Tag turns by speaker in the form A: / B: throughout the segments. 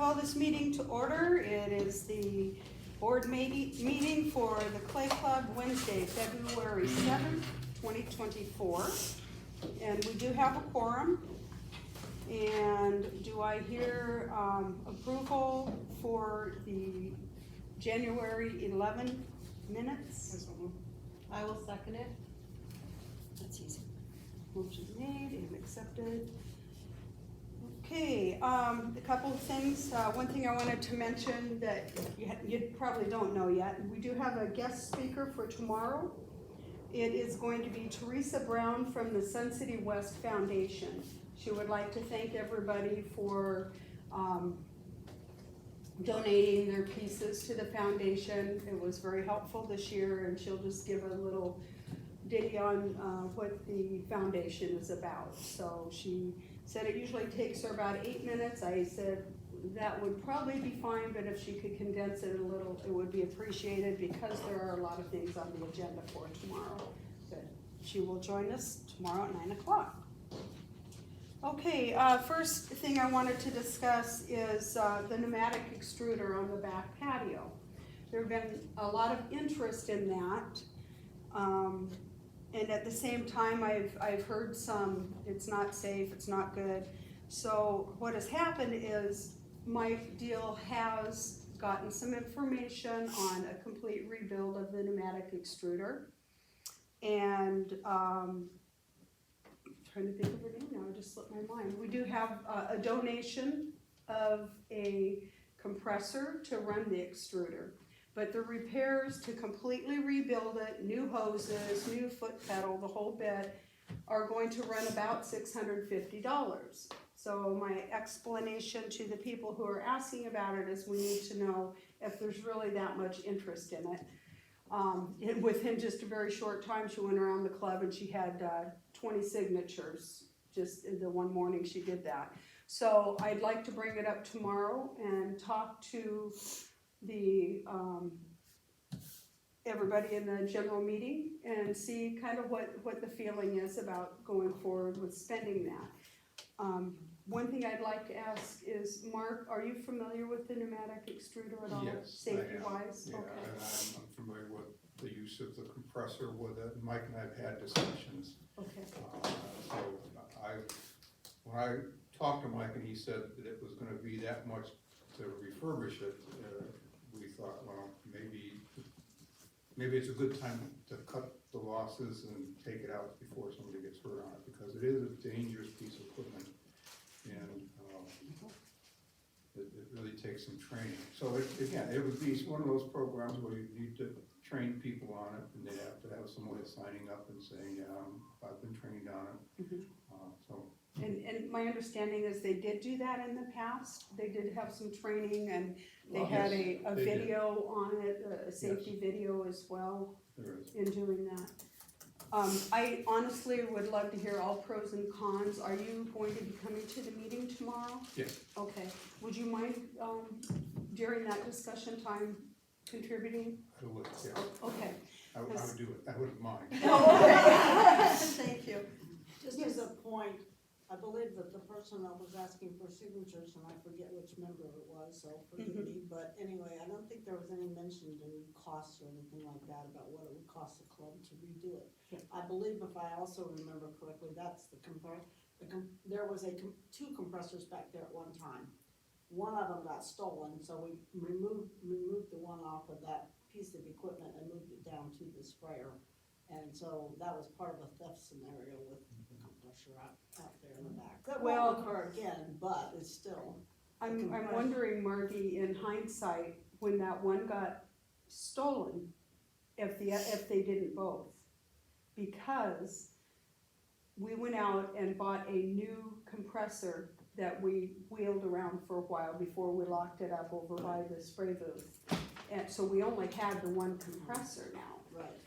A: call this meeting to order. It is the board meeting for the Clay Club Wednesday, February 7th, 2024. And we do have a quorum. And do I hear approval for the January 11 minutes?
B: I will second it.
A: That's easy. Motion made and accepted. Okay, a couple of things. One thing I wanted to mention that you probably don't know yet, we do have a guest speaker for tomorrow. It is going to be Teresa Brown from the Sun City West Foundation. She would like to thank everybody for donating their pieces to the foundation. It was very helpful this year, and she'll just give a little ditty on what the foundation is about. So she said it usually takes her about 8 minutes. I said that would probably be fine, but if she could condense it a little, it would be appreciated because there are a lot of things on the agenda for tomorrow. But she will join us tomorrow at 9 o'clock. Okay, first thing I wanted to discuss is the pneumatic extruder on the back patio. There have been a lot of interest in that. And at the same time, I've heard some, it's not safe, it's not good. So what has happened is my deal has gotten some information on a complete rebuild of the pneumatic extruder. And I'm trying to think of her name now, it just slipped my mind. We do have a donation of a compressor to run the extruder. But the repairs to completely rebuild it, new hoses, new foot pedal, the whole bit, are going to run about $650. So my explanation to the people who are asking about it is we need to know if there's really that much interest in it. And within just a very short time, she went around the club and she had 20 signatures just in the one morning she did that. So I'd like to bring it up tomorrow and talk to the everybody in the general meeting and see kind of what the feeling is about going forward with spending that. One thing I'd like to ask is, Mark, are you familiar with the pneumatic extruder at all?
C: Yes,
A: safety wise?
C: Yeah,
A: okay.
C: and I'm familiar with the use of the compressor with it. Mike and I've had discussions.
A: Okay.
C: So when I talked to Mike and he said that it was gonna be that much to refurbish it, we thought, well, maybe it's a good time to cut the losses and take it out before somebody gets hurt on it, because it is a dangerous piece of equipment, and it really takes some training. So it would be one of those programs where you need to train people on it, and they have to have somebody signing up and saying, yeah, I've been trained on it.
A: Mm-hmm.
C: So.
A: And my understanding is they did do that in the past. They did have some training, and they had a video on it, a safety video as well in doing that. I honestly would love to hear all pros and cons. Are you going to be coming to the meeting tomorrow?
C: Yes.
A: Okay. Would you mind during that discussion time contributing?
C: I would, yeah.
A: Okay.
C: I would do it. I wouldn't mind.
A: Thank you.
D: Just as a point, I believe that the person that was asking for signatures, and I forget which member it was, so forgive me, but anyway, I don't think there was any mention in costs or anything like that about what it would cost the club to redo it.
A: Yeah.
D: I believe, if I also remember correctly, that's there was two compressors back there at one time. One of them got stolen, so we removed the one off of that piece of equipment and moved it down to the sprayer. And so that was part of a theft scenario with the compressor out there in the back. That won't occur again, but it's still.
A: I'm wondering, Margie, in hindsight, when that one got stolen, if they didn't both, because we went out and bought a new compressor that we wheeled around for a while before we locked it up over by the spray booth, and so we only had the one compressor now.
D: Right.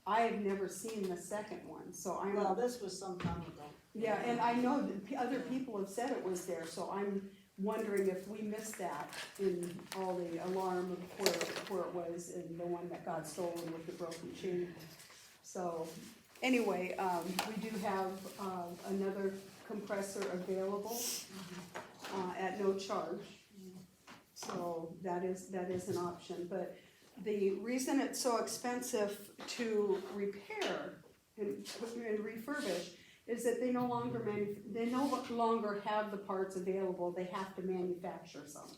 A: I have never seen the second one, so I'm.
D: Well, this was some time ago.
A: Yeah, and I know that other people have said it was there, so I'm wondering if we missed that in all the alarm of where it was, and the one that got stolen with the broken chain. So anyway, we do have another compressor available at no charge. So that is an option, but the reason it's so expensive to repair and refurbish is that they no longer have the parts available, they have to manufacture some.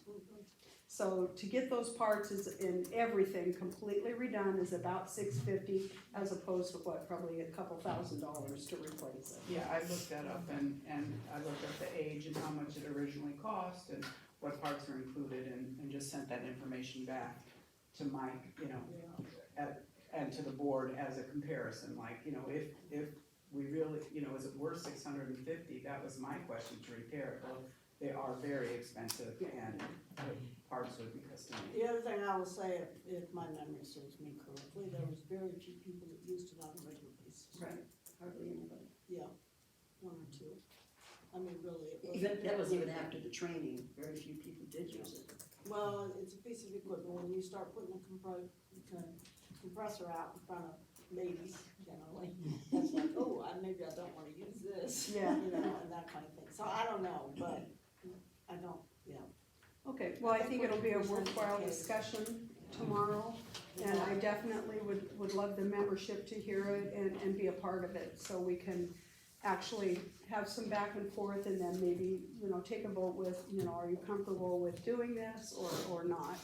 A: So to get those parts and everything completely redone is about $650 as opposed to probably a couple $1,000s to replace it.
E: Yeah, I looked that up and I looked up the age and how much it originally cost and what parts are included and just sent that information back to Mike, and to the board as a comparison, like, if we really, is it worth $650? That was my question to repair it. Well, they are very expensive and the parts would be custom.
D: The other thing I will say, if my memory serves me correctly, there was very few people that used it on a regular basis.
A: Right, hardly anybody.
D: Yeah, one or two. I mean, really, it was.
F: That was even after the training, very few people did use it.
D: Well, it's a piece of equipment, when you start putting a compressor out in front of ladies, generally, it's like, oh, maybe I don't wanna use this.
A: Yeah.
D: And that kind of thing, so I don't know, but I don't,
A: Okay, well, I think it'll be a worthwhile discussion tomorrow, and I definitely would love the membership to hear it and be a part of it, so we can actually have some back and forth, and then maybe, take a vote with, are you comfortable with doing this or not?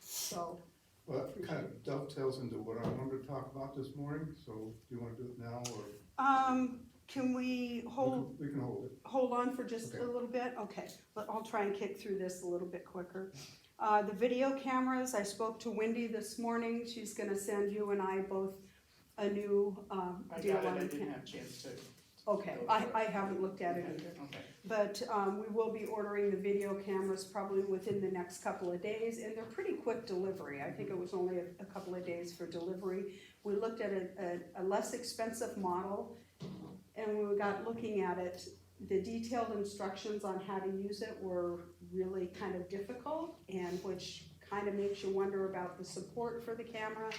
A: So.
C: Well, that kind of dovetails into what I wanted to talk about this morning, so do you wanna do it now, or?
A: Can we
C: We can hold it.
A: hold on for just
C: Okay.
A: a little bit? Okay, but I'll try and kick through this a little bit quicker. The video cameras, I spoke to Wendy this morning, she's gonna send you and I both a new,
E: I
A: deal
E: got it,
A: on
E: I
A: the
E: didn't
A: cam-
E: have a chance to.
A: Okay, I haven't looked at it either.
E: Okay.
A: But we will be ordering the video cameras probably within the next couple of days, and they're pretty quick delivery. I think it was only a couple of days for delivery. We looked at a less expensive model, and when we got looking at it, the detailed instructions on how to use it were really kind of difficult, and which kind of makes you wonder about the support for the camera.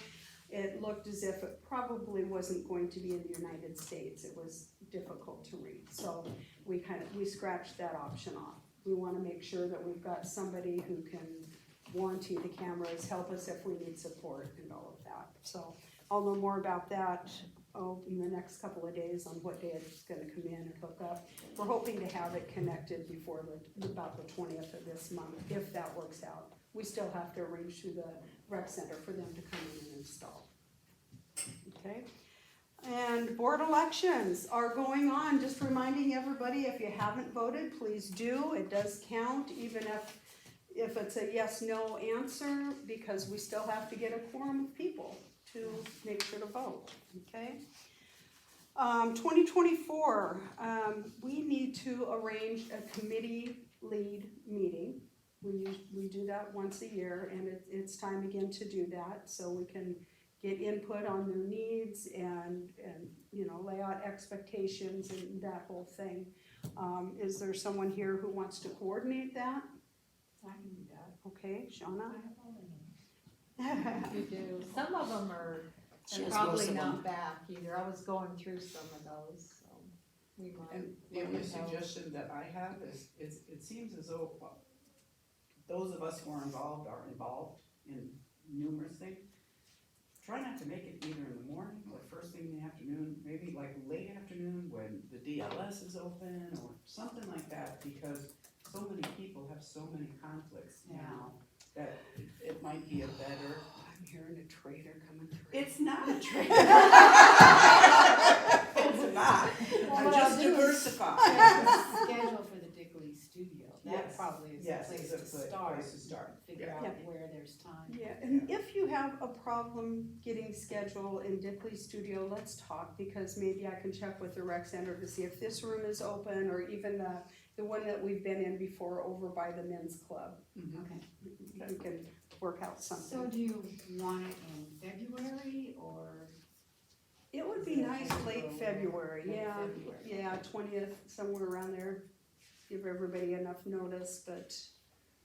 A: It looked as if it probably wasn't going to be in the United States. It was difficult to read, so we scratched that option off. We want to make sure that we've got somebody who can warranty the cameras, help us if we need support and all of that. So I'll know more about that in the next couple of days on what day it's going to come in and hook up. We're hoping to have it connected before about the 20th of this month, if that works out. We still have to arrange through the rec center for them to come in and install. Okay? And board elections are going on. Just reminding everybody, if you haven't voted, please do. It does count, even if it's a yes/no answer, because we still have to get a quorum of people to make sure to vote, okay? 2024, we need to arrange a committee lead meeting. We do that once a year, and it's time again to do that, so we can get input on their needs and lay out expectations and that whole thing. Is there someone here who wants to coordinate that?
B: I can do that.
A: Okay, Shauna?
B: You do. Some of them are
F: She has most
B: probably
F: of them.
B: not back either. I was going through some of those, so we might.
E: And the only
B: let you know.
E: suggestion that I have is, it seems as though those of us who are involved in numerous things. Try not to make it either in the morning or first thing in the afternoon, maybe like late afternoon when the DLS is open or something like that, because so many people have so many conflicts now that it might be a better.
A: I'm hearing a traitor coming through.
E: It's not a trade. It's not. I'm
B: what
E: just
B: I'll do is-
E: diversifying.
G: Schedule for the Dickley studio, that
E: Yes,
G: probably is
E: yes,
G: the place
E: it's
G: to
E: a good
G: start.
E: place to start.
G: Figure
E: Yeah.
G: out
A: Yeah.
G: where there's time.
A: Yeah, and if you have a problem getting scheduled in Dickley Studio, let's talk, because maybe I can check with the rec center to see if this room is open, or even the one that we've been in before over by the men's club.
E: Mhm.
G: Okay,
A: We can work out
G: so
A: something.
G: do you want it in February or?
A: It would be nice late February, yeah, yeah, 20th, somewhere around there. Give everybody enough notice, but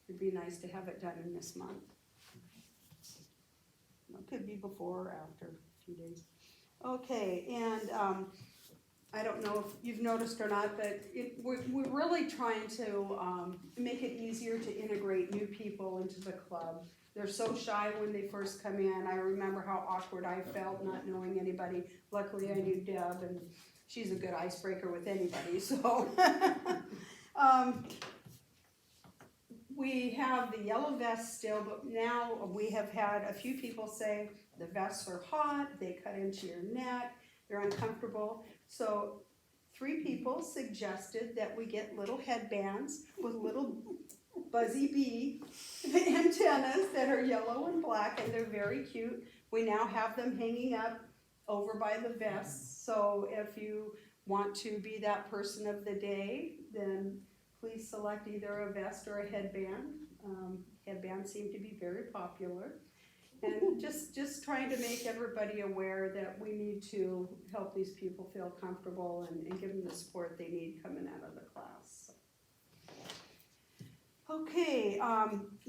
A: it'd be nice to have it done in this month. It could be before or after, a few days. Okay, and I don't know if you've noticed or not, but we're really trying to, make it easier to integrate new people into the club. They're so shy when they first come in. I remember how awkward I felt not knowing anybody. Luckily, I knew Deb, and she's a good icebreaker with anybody, so. We have the yellow vests still, but now we have had a few people say the vests are hot, they cut into your neck, they're uncomfortable. So 3 people suggested that we get little headbands with little buzzy bee antennas that are yellow and black, and they're very cute. We now have them hanging up over by the vests, so if you want to be that person of the day, then please select either a vest or a headband. Headbands seem to be very popular. And just trying to make everybody aware that we need to help these people feel comfortable and give them the support they need coming out of the class. Okay,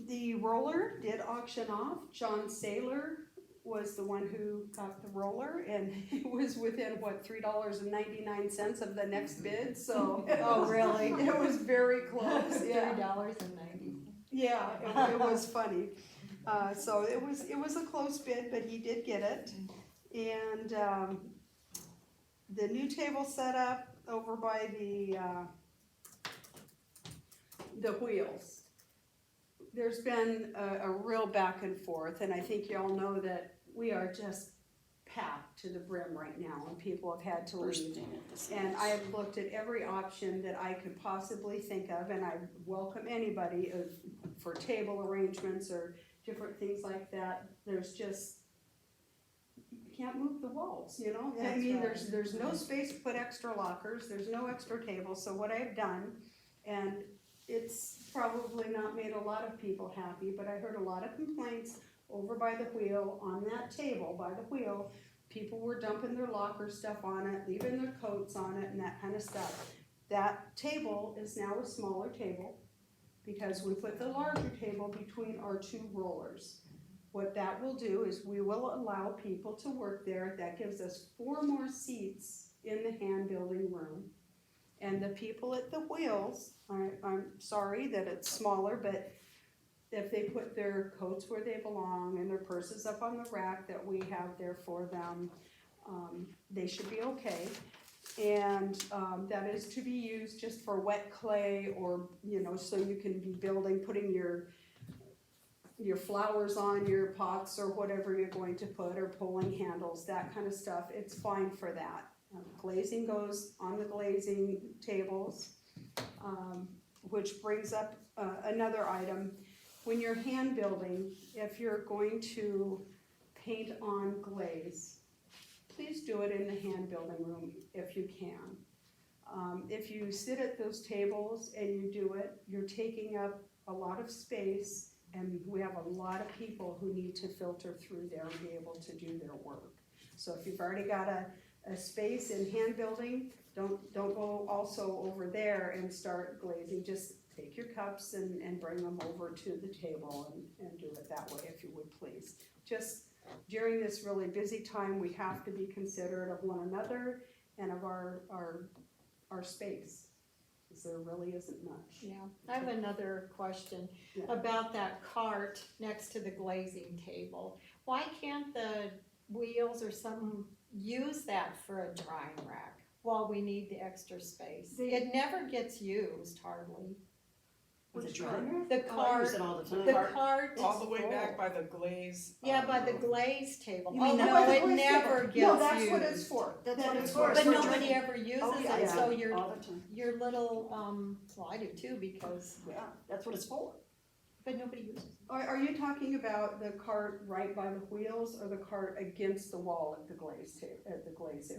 A: the roller did auction off. John Saylor was the one who got the roller, and it was within, what, $3.99 of the next bid, so.
B: Oh, really?
A: It was very close, yeah.
B: $3.90.
A: Yeah, it was funny. So it was a close bid, but he did get it. And, the new table set up over by the wheels. There's been a real back and forth, and I think y'all know that we are just packed to the brim right now, and people have had to leave.
F: Bursting at the seams.
A: And I have looked at every option that I could possibly think of, and I welcome anybody for table arrangements or different things like that. There's just, you can't move the walls, you know? I
B: That's
A: mean,
B: right.
A: there's no space to put extra lockers, there's no extra tables, so what I've done, and it's probably not made a lot of people happy, but I heard a lot of complaints over by the wheel, on that table by the wheel. People were dumping their locker stuff on it, leaving their coats on it and that kind of stuff. That table is now a smaller table because we put the larger table between our 2 rollers. What that will do is we will allow people to work there. That gives us 4 more seats in the hand building room. And the people at the wheels, I'm sorry that it's smaller, but if they put their coats where they belong and their purses up on the rack that we have there for them, they should be okay. And that is to be used just for wet clay, or, you know, so you can be building, putting your flowers on your pots or whatever you're going to put, or pulling handles, that kind of stuff. It's fine for that. Glazing goes on the glazing tables, which brings up another item. When you're hand building, if you're going to paint on glaze, please do it in the hand building room if you can. If you sit at those tables and you do it, you're taking up a lot of space, and we have a lot of people who need to filter through there and be able to do their work. So if you've already got a space in hand building, don't go also over there and start glazing. Just take your cups and bring them over to the table and do it that way, if you would please. Just during this really busy time, we have to be considerate of one another and of our space, because there really isn't much.
B: Yeah, I have another question
A: Yeah.
B: about that cart next to the glazing table. Why can't the wheels or something use that for a drying rack while we need the extra space? It never gets used hardly.
F: Was it
A: Which
F: dry?
A: one?
B: The
F: Oh, I use
B: cart,
F: it all the time.
B: the cart.
E: All the way
B: is
E: back
B: full.
E: by the glaze.
B: Yeah, by the glaze table.
F: You
B: Oh,
F: mean
B: no,
F: that-
B: it never gets used.
A: No, that's what it's for.
F: That's
A: That
F: what
A: is
F: it's for.
B: But
F: So
B: nobody
F: drinking-
B: ever uses
F: Oh, yeah,
B: it, so
F: yeah, all the time.
B: your little, well, I do too, because,
F: Yeah, that's what it's for.
B: but nobody uses it.
A: Are you talking about the cart right by the wheels, or the cart against the wall at the glaze area?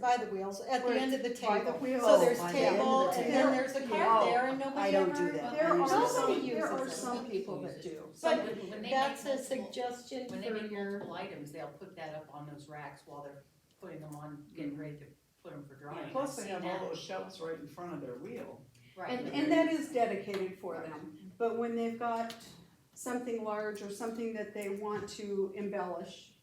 B: By the wheels, at the
A: Where-
B: end of the
A: by the
B: table.
A: wheels.
B: So there's
F: by the end of
B: table,
F: the
B: and
F: table.
B: then there's a
A: Yeah.
B: cart there, and
F: I
B: nobody
F: don't
B: ever.
F: do that.
A: There
F: I
A: are
F: use
B: Nobody
A: some,
B: uses
A: there are
B: it.
A: some people that do.
B: But
H: When they
B: that's
H: make
B: a
H: multiple-
B: suggestion
H: When they
B: for
H: make
B: your,
H: multiple items, they'll put that up on those racks while they're putting them on, getting ready to put them for drying.
E: Plus they
H: I've
E: have
H: seen
E: all
H: that.
E: those shelves right in front of their wheel.
H: Right.
A: And that is dedicated for them, but when they've got something large or something that they want to embellish,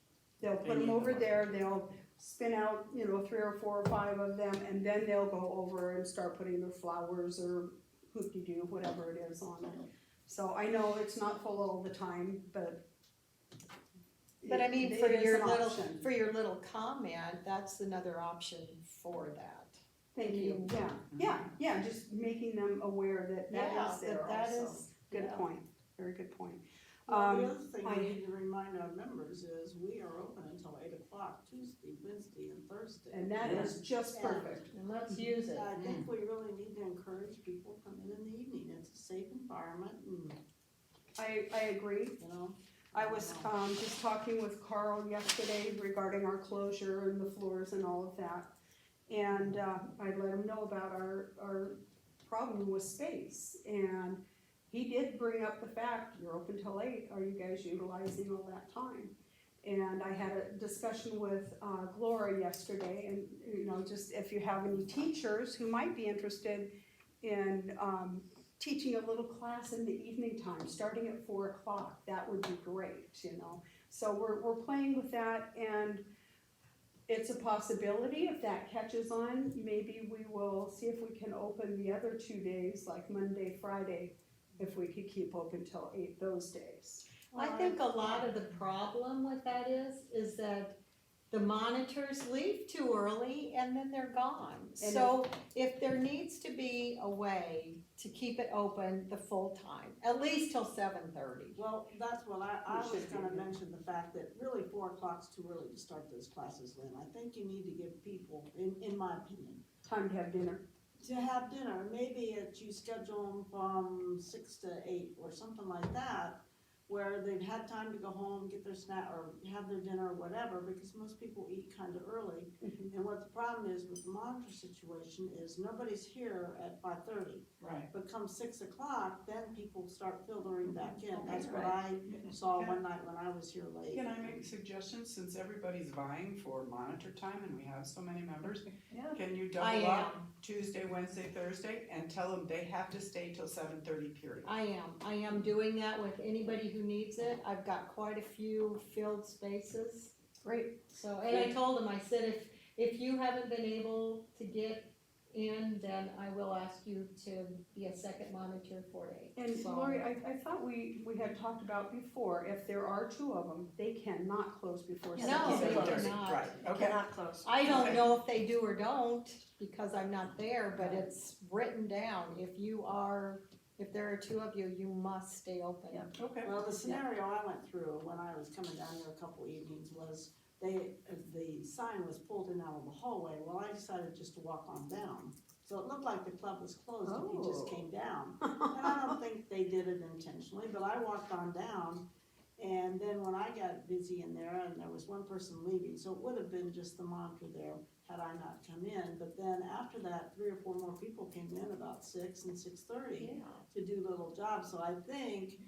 A: they'll put
E: They
A: them
E: need
A: over
E: them.
A: there, they'll spin out, 3 or 4 or 5 of them, and then they'll go over and start putting their flowers or hoop-de-doo, whatever it is on it. So I know it's not full all the time, but.
B: But I mean,
A: it
B: for
A: is
B: your
A: an
B: little,
A: option.
B: for your little comment, that's another option for that.
A: Thank you, yeah, just making them aware that that is there
B: that
A: also.
B: is-
A: Good
B: yeah.
A: point, very good point.
D: Well, the other thing
A: I-
D: we need to remind our members is we are open until 8 o'clock Tuesday, Wednesday, and Thursday.
A: And that is just
D: Yeah.
A: perfect.
B: And let's use it.
D: I think we really need to encourage people to come in the evening, it's a safe environment, and,
A: I agree. I was, just talking with Carl yesterday regarding our closure and the floors and all of that. And, I let him know about our problem with space. And he did bring up the fact, you're open till 8, are you guys utilizing all that time? And I had a discussion with, Gloria yesterday, and, just if you have any teachers who might be interested in, teaching a little class in the evening time, starting at 4 o'clock, that would be great, So we're playing with that, and it's a possibility if that catches on, maybe we will see if we can open the other 2 days, like Monday, Friday, if we could keep open till 8 those days.
B: I think a lot of the problem with that is that the monitors leave too early and then they're gone.
A: And
B: So if there needs to be a way to keep it open the full time, at least till 7:30.
D: well, that's what I
A: We
D: was
A: should
D: gonna
A: be.
D: mention, the fact that really 4 o'clock's too early to start those classes, Lynn. I think you need to give people, in my opinion,
A: Time to have dinner.
D: to have dinner, maybe you schedule them from 6 to 8 or something like that, where they've had time to go home, get their snack, or have their dinner or whatever, because most people eat kinda early.
A: Mhm.
D: And what the problem is with the monitor situation is nobody's here at 5:30.
E: Right.
D: But come 6 o'clock, then people start filtering back in. That's what
H: Right.
D: I saw one night when I was here late.
E: Can I make a suggestion, since everybody's vying for monitor time and we have so many members?
B: Yeah.
E: Can you
B: I
E: double up
B: am,
E: Tuesday, Wednesday, Thursday, and tell them they have to stay till 7:30 period?
B: I am doing that with anybody who needs it. I've got quite a few filled spaces.
A: Great.
B: So, and I told him, I said, if you haven't been able to get in, then I will ask you to be a second monitor for 8.
A: And
B: So-
A: Lori, I thought we had talked about before, if there are 2 of them, they cannot close before
B: No,
A: 7:30.
B: they cannot.
E: Right, okay.
F: Cannot close.
B: I don't
E: Okay.
B: know if they do or don't, because I'm not there, but it's written down, if there are 2 of you, you must stay open.
F: Yeah.
E: Okay.
D: Well, the scenario I went through when I was coming down here a couple evenings was the sign was pulled in out of the hallway. Well, I decided just to walk on down. So it looked like the club was closed if you just came down. And I don't think they did it intentionally, but I walked on down. And then when I got busy in there and there was one person leaving, so it would have been just the monitor there had I not come in. But then after that, 3 or 4 more people came in about 6 and 6:30 to do little jobs. So I think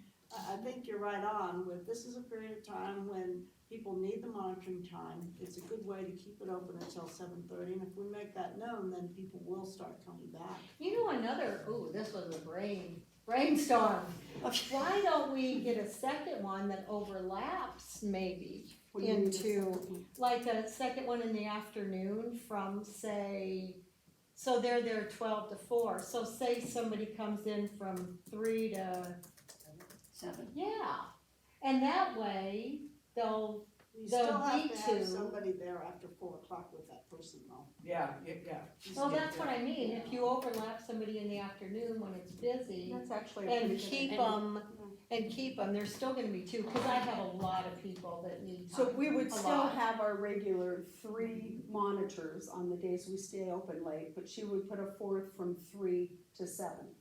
D: you're right on with, this is a period of time when people need the monitoring time. It's a good way to keep it open until 7:30, and if we make that known, then people will start coming back.
B: You know, this was a brainstorm. Why don't we get a second one that overlaps maybe
A: What do you mean, the
B: into,
A: second one?
B: like a second one in the afternoon from, say, so they're there 12 to 4. So say somebody comes in from 3 to,
F: 7.
B: yeah. And that way, they'll,
D: You still
B: They'll
D: have
B: need
D: to have
B: to.
D: somebody there after 4 o'clock with that person though.
E: Yeah.
B: well, that's what I mean. If you overlap somebody in the afternoon when it's busy,
A: That's actually a
B: and
A: pretty good
B: keep them, there's still gonna be 2, because I have a lot of people that need
A: So
B: time.
A: we would
B: A
A: still
B: lot.
A: have our regular 3 monitors on the days we stay open late, but she would put a 4th from 3 to 7.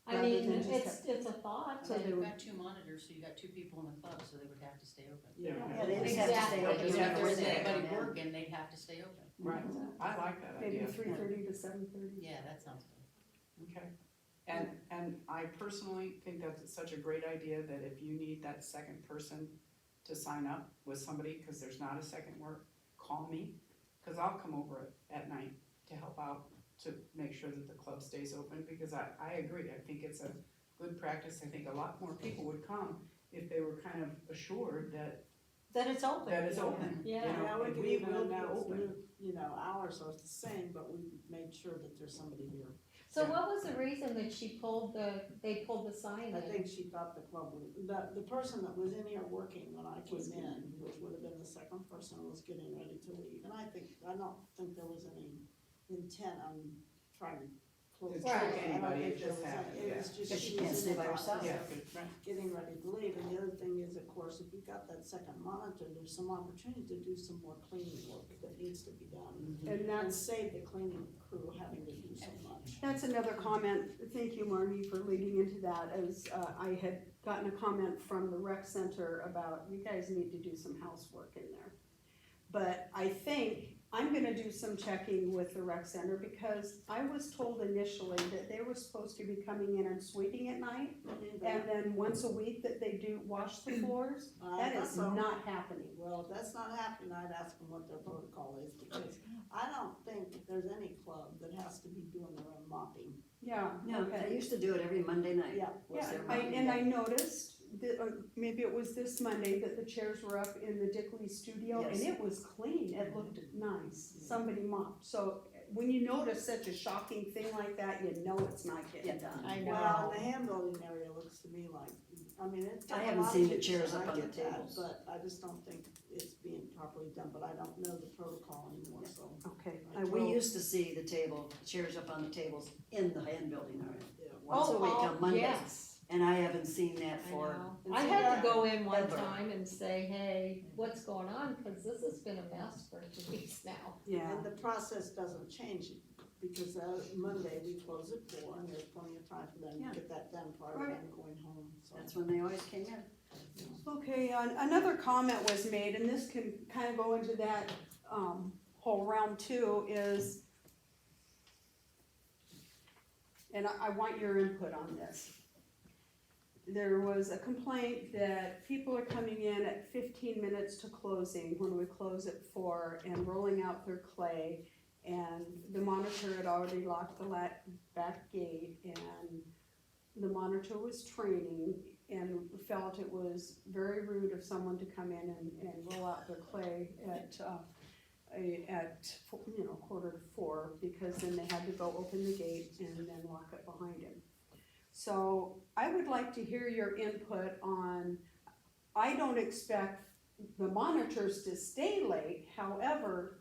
B: I
A: rather
B: mean,
A: than just
B: it's a thought.
A: So
H: So
A: they
H: you've
A: would-
H: got 2 monitors, so you got 2 people in the club, so they would have to stay open.
F: Yeah, they just have to stay
B: Exactly.
F: open.
H: Even if there isn't
F: Yeah.
H: anybody working, they'd have to stay open.
E: Right, I like that
A: Maybe
E: idea.
A: 3:30 to 7:30.
H: Yeah, that sounds good.
E: Okay, and I personally think that's such a great idea that if you need that second person to sign up with somebody, cause there's not a second work, call me, cause I'll come over at night to help out, to make sure that the club stays open, because I agree, I think it's a good practice. I think a lot more people would come if they were kind of assured that
B: That it's open.
E: that is open.
B: Yeah.
E: You know,
D: Yeah, we
E: and
D: could
E: we
D: even
E: will be
D: announce,
E: open.
D: hours are the same, but we made sure that there's somebody here.
B: So what was the reason that they pulled the sign
D: I
B: in?
D: think she thought the club would, the person that was in here working when I came in, which would have been the second person, was getting ready to leave. And I don't think there was any intent on trying to close.
E: It's
D: the
B: Right.
D: door. I don't
E: anybody,
D: think
E: it
D: there
E: just
D: was
E: happened,
D: It was
E: yeah.
D: just,
F: But she
D: she
F: can't
D: was
F: stay
D: in the
F: by herself.
D: process of
E: Yeah, right.
D: getting ready to leave. And the other thing is, of course, if you got that second monitor, there's some opportunity to do some more cleaning work that needs to be done.
A: And
D: And
A: that's,
D: save the cleaning crew having to do so much.
A: that's another comment, thank you, Margie, for leading into that, as, I had gotten a comment from the rec center about, you guys need to do some housework in there. But I think I'm gonna do some checking with the rec center, because I was told initially that they were supposed to be coming in and sweeping at night, and then once a week that they do wash the floors. That is not happening.
D: Well, if that's not happening, I'd ask them what their protocol is, because I don't think there's any club that has to be doing their own mopping.
A: Yeah,
F: No,
A: okay.
F: they used to do it every Monday night.
D: Yeah.
F: was
A: Yeah,
F: their
A: I,
F: Monday
A: and I
F: night.
A: noticed that, or maybe it was this Monday, that the chairs were up in the Dickley studio, and
F: Yes.
A: it was clean, it looked nice, somebody mopped. So when you notice such a shocking thing like that, you know it's not getting
F: Yeah.
A: done.
B: I
D: Well,
B: know.
D: and the hand building area looks to me like, I mean, it's.
F: I haven't seen the chairs up on the tables.
D: But I just don't think it's being properly done, but I don't know the protocol anymore, so.
A: Okay,
D: I
A: I
F: We
A: will,
F: used to see the chairs up on the tables in the hand building area,
D: Yeah.
F: once a week
B: Oh,
F: on Mondays.
B: yes.
F: And I haven't seen that
B: I
F: for,
B: know.
D: And
B: I
D: see
B: had
D: that-
B: to go in one
F: ever.
B: time and say, hey, what's going on, cause this has been a mess for 2 weeks now.
A: yeah,
D: And the process doesn't change, because Monday we close at 4, and there's plenty of time for them
F: Yeah.
D: to get that done prior to
A: Right.
D: them going home, so.
F: that's when they always came in.
A: okay, another comment was made, and this can kind of go into that, whole round two, is, and I want your input on this. There was a complaint that people are coming in at 15 minutes to closing when we close at 4 and rolling out their clay. And the monitor had already locked the back gate, and the monitor was training and felt it was very rude of someone to come in and roll out their clay at 4:45, because then they had to go open the gate and then lock it behind him. So I would like to hear your input on, I don't expect the monitors to stay late, however,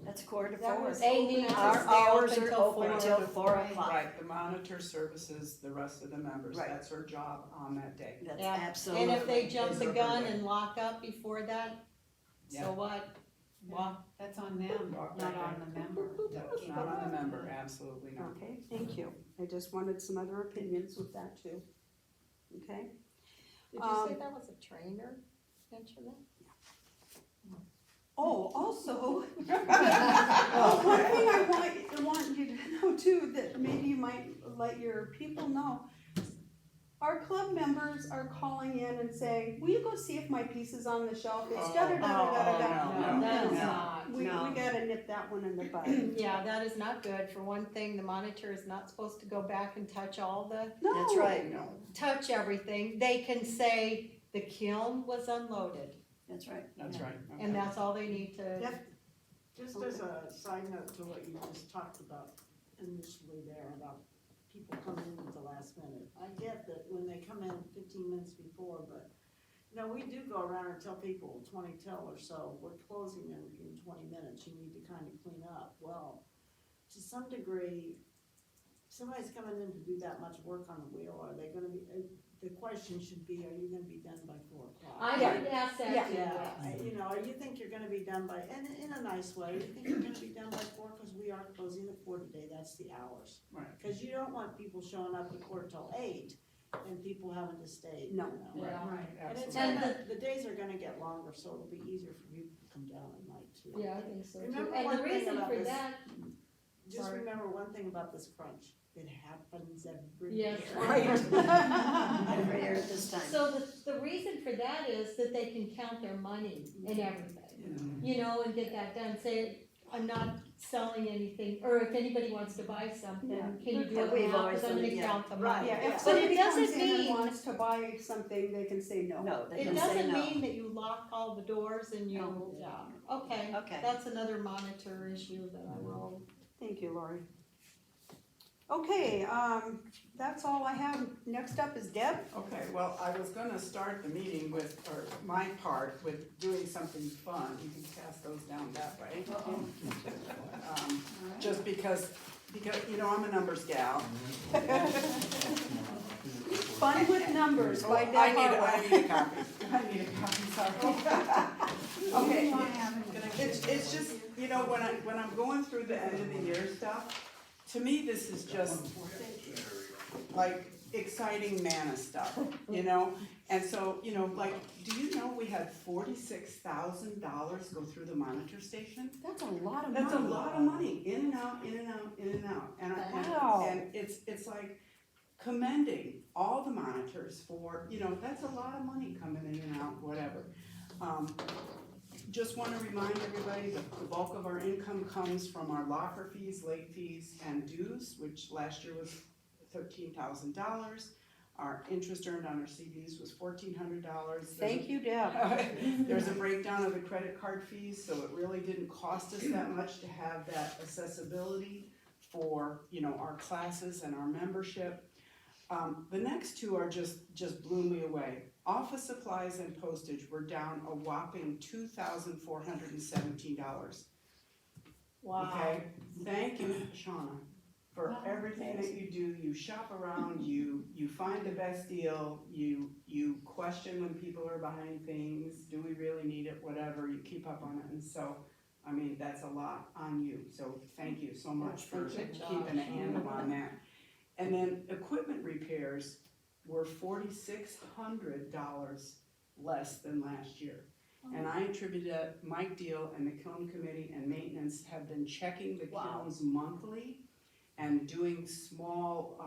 F: That's 4 to
A: That
F: 4.
A: was-
B: They need to
F: Our
B: stay
F: hours
B: open
F: are
B: till
F: open
B: 4.
F: till 4 o'clock.
E: Right, the monitor services the rest of the members,
F: Right.
E: that's her job on that day.
F: That's
B: Yeah.
F: absolutely.
B: And if they jump the
E: It's
B: gun
E: okay.
B: and lock up before that,
E: Yeah.
B: so what?
G: Well, that's on them,
E: Walk
G: not
E: back
G: on the member.
E: That's not on the member, absolutely not.
A: okay, thank you. I just wanted some other opinions with that too. Okay?
B: Did you say that was a trainer? Mention that?
A: Oh, also, one thing I want you to know too, that maybe you might let your people know. Our club members are calling in and saying, will you go see if my piece is on the shelf? It's
E: Oh,
A: da-da-da-da-da-da.
E: no,
B: That is
E: no.
B: not.
A: We
F: No.
A: gotta nip that one in the bud.
B: Yeah, that is not good. For one thing, the monitor is not supposed to go back and touch all the,
A: No.
F: That's right.
E: No,
B: touch everything. They can say the kiln was unloaded,
F: That's right.
E: that's right.
B: and
E: okay.
B: that's all they need to.
A: Yep.
D: Just as a side note to what you just talked about initially there, about people coming in at the last minute. I get that when they come in 15 minutes before, but, we do go around and tell people 20 till or so, we're closing in 20 minutes, you need to kind of clean up. Well, to some degree, somebody's coming in to do that much work on the wheel, are they gonna be, the question should be, are you gonna be done by 4 o'clock?
B: I
A: Yeah.
B: would ask that
A: Yeah.
B: too,
D: Yeah,
B: yes.
D: you think you're gonna be done by, and in a nice way, you think you're gonna be done by 4, cause we are closing at 4 today, that's the hours.
E: Right.
D: Cause you don't want people showing up at 4 till 8 and people having to stay,
A: No.
B: Yeah.
E: Right,
D: And it's
E: absolutely.
B: And
D: the days are gonna get longer, so it'll be easier for people to come down at night too.
B: Yeah, I think so too.
D: Remember
B: And
D: one
B: the
D: thing
B: reason
D: about
B: for
D: this-
B: that,
D: Just
B: Sorry.
D: remember one thing about this crunch, it happens every
B: Yes.
D: year.
F: Every year at this time.
B: so the reason for that is that they can count their money and everything.
E: Mhm.
B: And get that done. Say, I'm not selling anything, or if anybody wants to buy something,
A: Yeah.
B: can you do
F: And
B: it
F: we've
B: now,
F: always
B: cause I'm gonna
F: done it, yeah.
B: count the
D: Right.
B: money.
A: Yeah, if
D: Yeah.
B: But
A: somebody
B: it
A: comes
B: doesn't
A: in and
B: mean,
A: wants to buy something, they can say no.
F: No, they
B: it
F: can say
B: doesn't
F: no.
B: mean that you lock all the doors and you,
F: No.
B: yeah, okay,
F: Okay.
B: that's another monitor issue that I will.
A: Thank you, Lori. Okay, that's all I have. Next up is Deb.
E: Okay, well, I was gonna start the meeting with, or my part, with doing something fun. You can pass those down that way. Just because, you know, I'm a numbers gal.
A: Fun with Numbers by Deb
E: I
A: Hartwell.
E: need a copy. I need a copy, sorry. Okay, it's just, you know, when I'm going through the end of the year stuff, to me, this is just like exciting manna stuff, you know? And so, you know, like, do you know we had $46,000 go through the monitor station?
A: That's a lot of money.
E: That's a lot of money, in and out, in and out, in and out.
A: Wow.
E: And it's like commending all the monitors for, you know, that's a lot of money coming in and out, whatever. Just wanna remind everybody that the bulk of our income comes from our locker fees, late fees, and dues, which last year was $13,000. Our interest earned on our CDs was $1,400.
A: Thank you, Deb.
E: There's a breakdown of the credit card fees, so it really didn't cost us that much to have that accessibility for, you know, our classes and our membership. The next two are just blew me away. Office supplies and postage were down a whopping $2,417.
B: Wow.
E: Okay, thank you, Shauna, for everything that you do. You shop around, you find the best deal, you question when people are buying things, do we really need it, whatever, you keep up on it, and so, I mean, that's a lot on you, so thank you so much for keeping a handle on that. And then equipment repairs were $4,600 less than last year. And I attribute that Mike Deal and the kiln committee and maintenance have been checking the kilns monthly and doing small,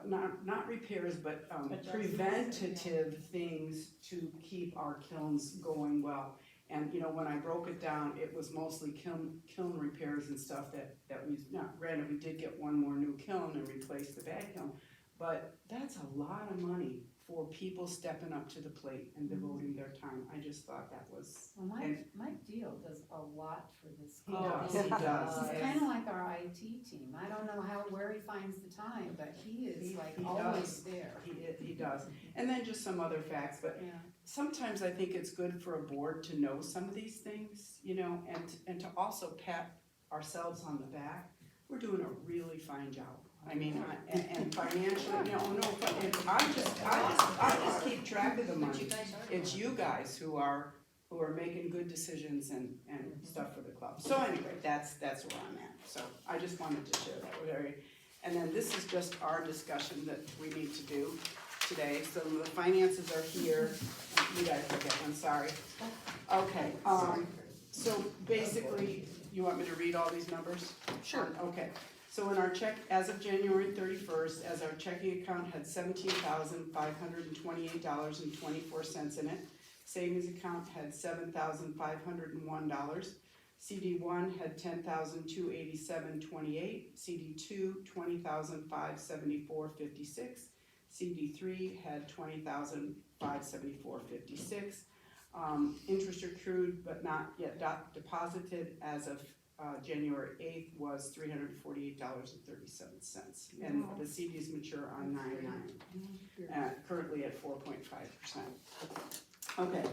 E: not repairs, but preventative things to keep our kilns going well. And, you know, when I broke it down, it was mostly kiln repairs and stuff that we, not granted, we did get one more new kiln and replaced the bad kiln, but that's a lot of money for people stepping up to the plate and devoting their time. I just thought that was,
G: Well, Mike Deal does a lot for this.
E: He does.
G: He's kinda like our IT team. I don't know where he finds the time, but he is
E: He
G: always
E: does.
G: there.
E: he does. And then just some other facts, but
G: Yeah.
E: sometimes I think it's good for a board to know some of these things, you know, and to also pat ourselves on the back. We're doing a really fine job. I mean, and financially, I just keep track of the money. It's you guys who are making good decisions and stuff for the club. So anyway, that's where I'm at. So I just wanted to share that with everybody. And then this is just our discussion that we need to do today. So the finances are here. You guys will get one, sorry. Okay, so basically, you want me to read all these numbers?
A: Sure.
E: Okay, so in our check, as of January 31st, as our checking account had $17,528.24 in it. Savings account had $7,501. CD1 had $10,287.28. CD2, $20,574.56. CD3 had $20,574.56. Interest accrued but not yet deposited as of January 8th was $348.37. And the CDs mature on 9/9, currently at 4.5%. Okay,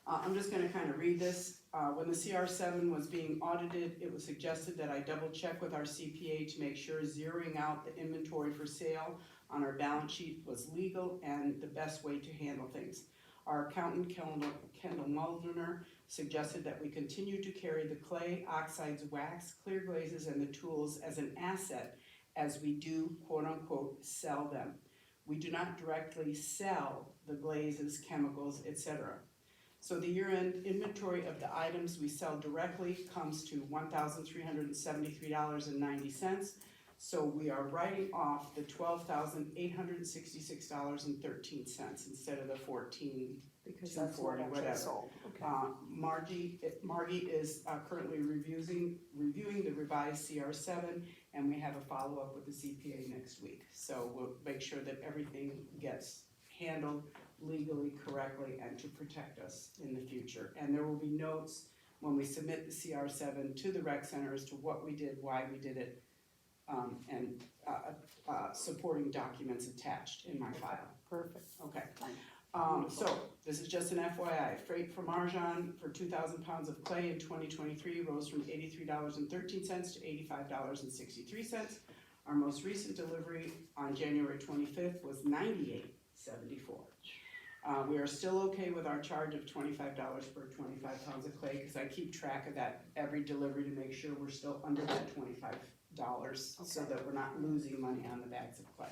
E: I'm just gonna kind of read this. When the CR7 was being audited, it was suggested that I double check with our CPA to make sure zeroing out the inventory for sale on our balance sheet was legal and the best way to handle things. Our accountant, Kendall Muldner, suggested that we continue to carry the clay, oxides, wax, clear glazes, and the tools as an asset as we do, quote unquote, sell them. We do not directly sell the glazes, chemicals, etc. So the year-end inventory of the items we sell directly comes to $1,373.90. So we are writing off the $12,866.13 instead of the 14.
A: Because that's what
E: 240,
A: actually
E: whatever.
A: sold, okay.
E: Margie is currently reviewing the revised CR7, and we have a follow-up with the CPA next week. So we'll make sure that everything gets handled legally, correctly, and to protect us in the future. And there will be notes when we submit the CR7 to the rec center as to what we did, why we did it, and supporting documents attached in my file.
A: Perfect.
E: Okay. So, this is just an FYI, freight from Arjan for 2,000 pounds of clay in 2023 rose from $83.13 to $85.63. Our most recent delivery on January 25th was $98.74. We are still okay with our charge of $25 per 25 pounds of clay, because I keep track of that every delivery to make sure we're still under that $25, so that we're not losing money on the bags of clay.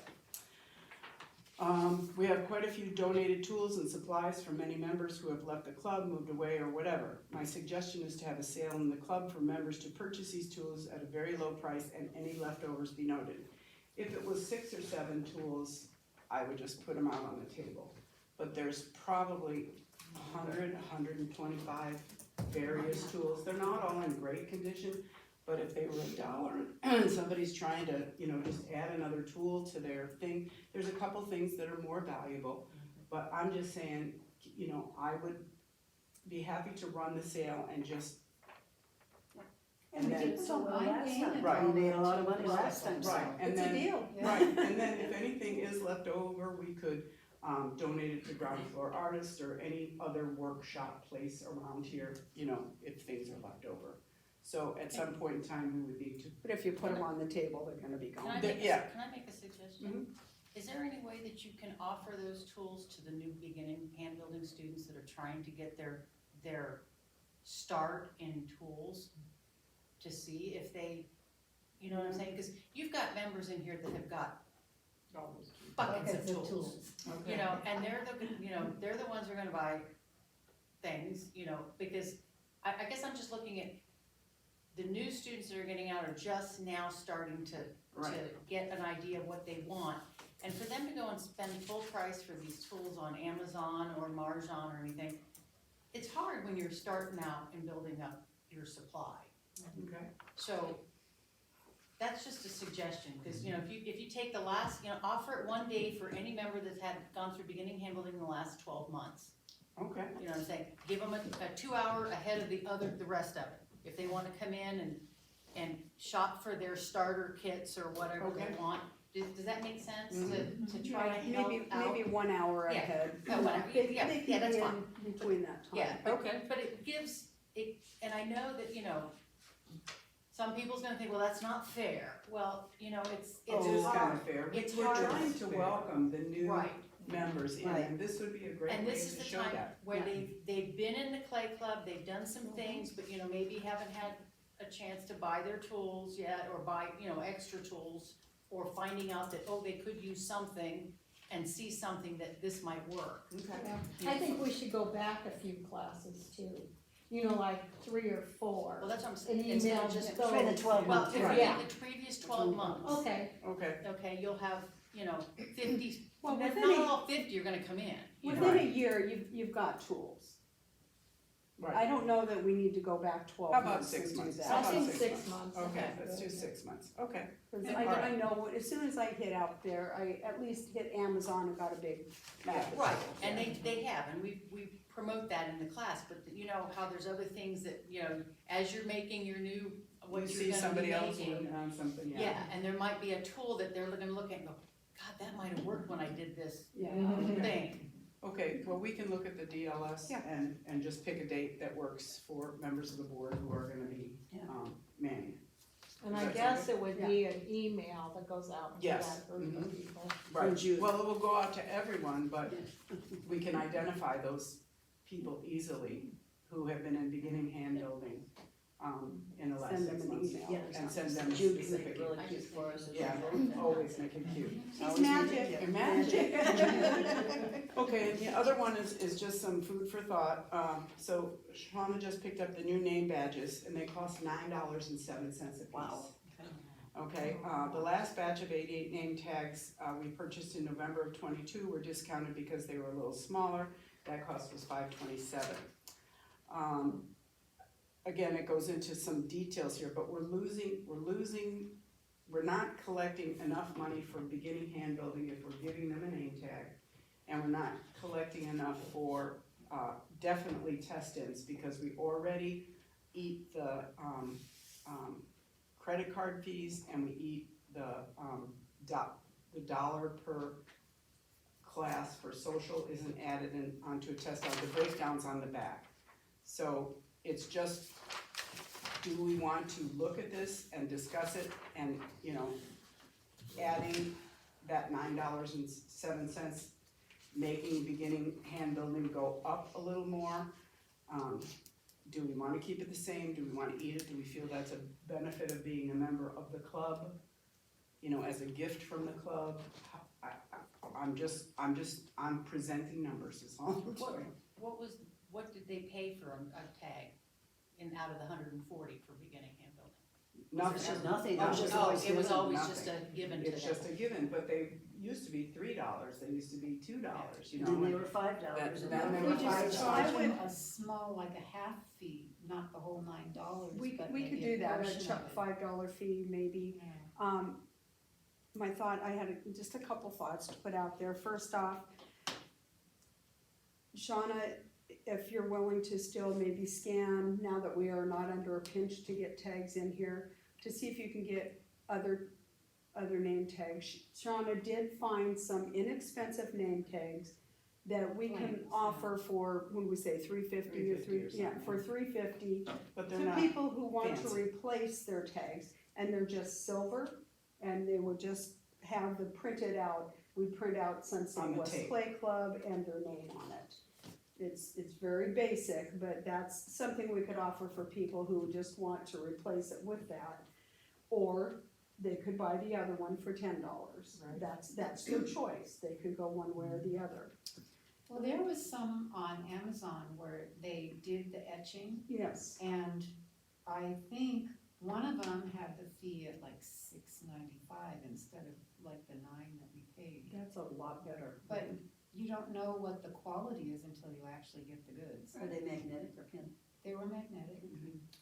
E: We have quite a few donated tools and supplies from many members who have left the club, moved away, or whatever. My suggestion is to have a sale in the club for members to purchase these tools at a very low price, and any leftovers be noted. If it was 6 or 7 tools, I would just put them out on the table. But there's probably 100, 125 various tools. They're not all in great condition, but if they were $1 and somebody's trying to, just add another tool to their thing, there's a couple things that are more valuable. But I'm just saying, I would be happy to run the sale and just.
F: And we did so well last time.
E: Right.
F: We made a lot of money last time, so.
E: Right, and
A: It's a
E: then,
A: deal.
E: right, and then if anything is left over, we could donate it to Ground Floor Artists or any other workshop place around here, if things are left over. So at some point in time, we would need to.
A: But if you put them on the table, they're gonna be
H: Can
A: gone.
H: I make
E: Yeah.
H: can I make a suggestion? Is there any way that you can offer those tools to the new beginning hand building students that are trying to get their start in tools, to see if they, you know what I'm saying? Because you've got members in here that have got buckets of tools. And they're the ones who are gonna buy things, because I guess I'm just looking at the new students that are getting out are just now starting to get an idea of what they want. And for them to go and spend full price for these tools on Amazon or Marjan or anything, it's hard when you're starting out and building up your supply.
E: Okay.
H: So that's just a suggestion, because if you take the last, offer it one day for any member that's gone through beginning hand building in the last 12 months.
E: Okay.
H: You know what I'm saying? Give them a 2 hour ahead of the rest of it. If they want to come in and shop for their starter kits or whatever they want. Does that make sense to try to help out?
A: Maybe 1 hour
H: Yeah.
A: ahead.
H: Oh, whatever.
A: They
H: Yeah,
A: can
H: that's
A: be
H: fine.
A: in between that time.
H: Yeah, but it gives, and I know that, some people's gonna think, well, that's not fair. Well, it's
E: It is
H: hard.
E: kind of fair.
H: It's
E: We're
H: hard.
E: trying to welcome the new
H: Right.
E: members in,
A: Right.
E: and this would be a great
H: And
E: way
H: this is
E: to
H: the
E: show
H: time
E: that.
H: where they've been in the clay club, they've done some things, but maybe haven't had a chance to buy their tools yet, or buy, extra tools, or finding out that, they could use something and see something that this might work.
E: Okay.
B: I think we should go back a few classes too, like 3 or 4.
H: Well, that's what I'm saying.
B: And
H: Instead of
B: email
H: just
B: those.
F: Try the 12
H: Well,
F: months,
H: if
F: right.
H: you
B: Yeah.
H: get the previous 12 months,
B: Okay,
E: Okay.
H: okay, you'll have, 50,
A: Well,
H: if
A: within
H: not
A: a-
H: all 50 are gonna come in.
A: Within a year, you've got tools.
E: Right.
A: I don't know that we need to go back 12
E: How about
A: months
E: 6
A: and do
E: months?
A: that.
E: How
B: I
E: about
B: think
E: 6
B: 6 months.
E: Okay,
B: Okay.
E: let's do 6 months. Okay.
A: Cause
E: Yeah.
A: I
E: Alright.
A: know, as soon as I hit out there, I at least hit Amazon and got a big bag.
H: Right, and they have, and we promote that in the class, but you know how there's other things that, as you're making your new, what
E: You
H: you're
E: see
H: gonna be
E: somebody else
H: making.
E: working on something,
H: Yeah, and there might be a tool that they're gonna look at and go, God, that might have worked when I did this
A: Yeah.
E: Okay.
H: thing.
E: Okay, well, we can look at the DLS
A: Yeah.
E: and just pick a date that works for members of the board who are gonna be,
F: Yeah.
E: manning.
B: and I
E: That's
B: guess it would
A: Yeah.
B: be an email that goes out to
E: Yes.
B: that group of people.
E: Right,
A: June.
E: well, it will go out to everyone, but we can identify those people easily who have been in beginning hand building, in the last
A: Send
E: 6
A: them an
E: months.
A: email.
F: Yeah.
E: And send them
F: Jude can make
E: specific.
F: it really cute for us as
E: Yeah,
F: well.
E: always make it cute.
A: He's
E: Always make it
A: magic.
E: cute. Magic. Okay, and the other one is just some food for thought. So Shauna just picked up the new name badges, and they cost $9.07 a piece.
F: Wow.
E: Okay, the last batch of 88 name tags, we purchased in November of '22 were discounted because they were a little smaller. That cost was $527. Again, it goes into some details here, but we're not collecting enough money for beginning hand building if we're giving them a name tag. And we're not collecting enough for, definitely test-ins, because we already eat the, credit card fees and we eat the dollar per class for social isn't added in onto a test, the breakdown's on the back. So it's just, do we want to look at this and discuss it and, you know, adding that $9.07, making beginning hand building go up a little more? Do we wanna keep it the same? Do we wanna eat it? Do we feel that's a benefit of being a member of the club? You know, as a gift from the club? I'm presenting numbers, is all I'm doing.
H: What did they pay for a tag out of the 140 for beginning hand building?
E: Nothing.
F: Nothing,
E: No,
F: it was just
H: Oh,
F: always
H: it was
F: given.
H: always
E: nothing.
H: just a given to them.
E: It's just a given, but they used to be $3, they used to be $2, you know?
F: Then they
E: and-
F: were $5, and
E: Then
F: then
E: they
F: they
E: were
F: were
G: We
F: $5.
G: just
A: I
G: charge
A: would-
G: them a small, like a half fee, not the whole $9,
A: We
G: but
A: could
G: maybe
A: do that, a
G: portion of it.
A: $5 fee maybe.
G: Yeah.
A: My thought, I had just a couple thoughts to put out there. First off, Shauna, if you're willing to still maybe scan, now that we are not under a pinch to get tags in here, to see if you can get other name tags. Shauna did find some inexpensive name tags that we can
G: Plans, yeah.
A: offer for, when we say $350 or
E: $350
A: for $350.
E: But they're
A: To
E: not,
A: people who want to
E: fancy.
A: replace their tags, and they're just silver, and they would just have the printed out, we print out
E: On
A: Sunset
E: the
A: West
E: tape.
A: Play Club and their name on it. It's very basic, but that's something we could offer for people who just want to replace it with that. Or they could buy the other one for $10.
E: Right.
A: That's their choice, they could go one way or the other.
G: Well, there was some on Amazon where they did the etching,
A: Yes,
G: and I think one of them had the fee at like $6.95 instead of like the $9 that we paid.
A: that's a lot better.
G: But you don't know what the quality is until you actually get the goods.
F: Are they magnetic or pin?
G: They were magnetic.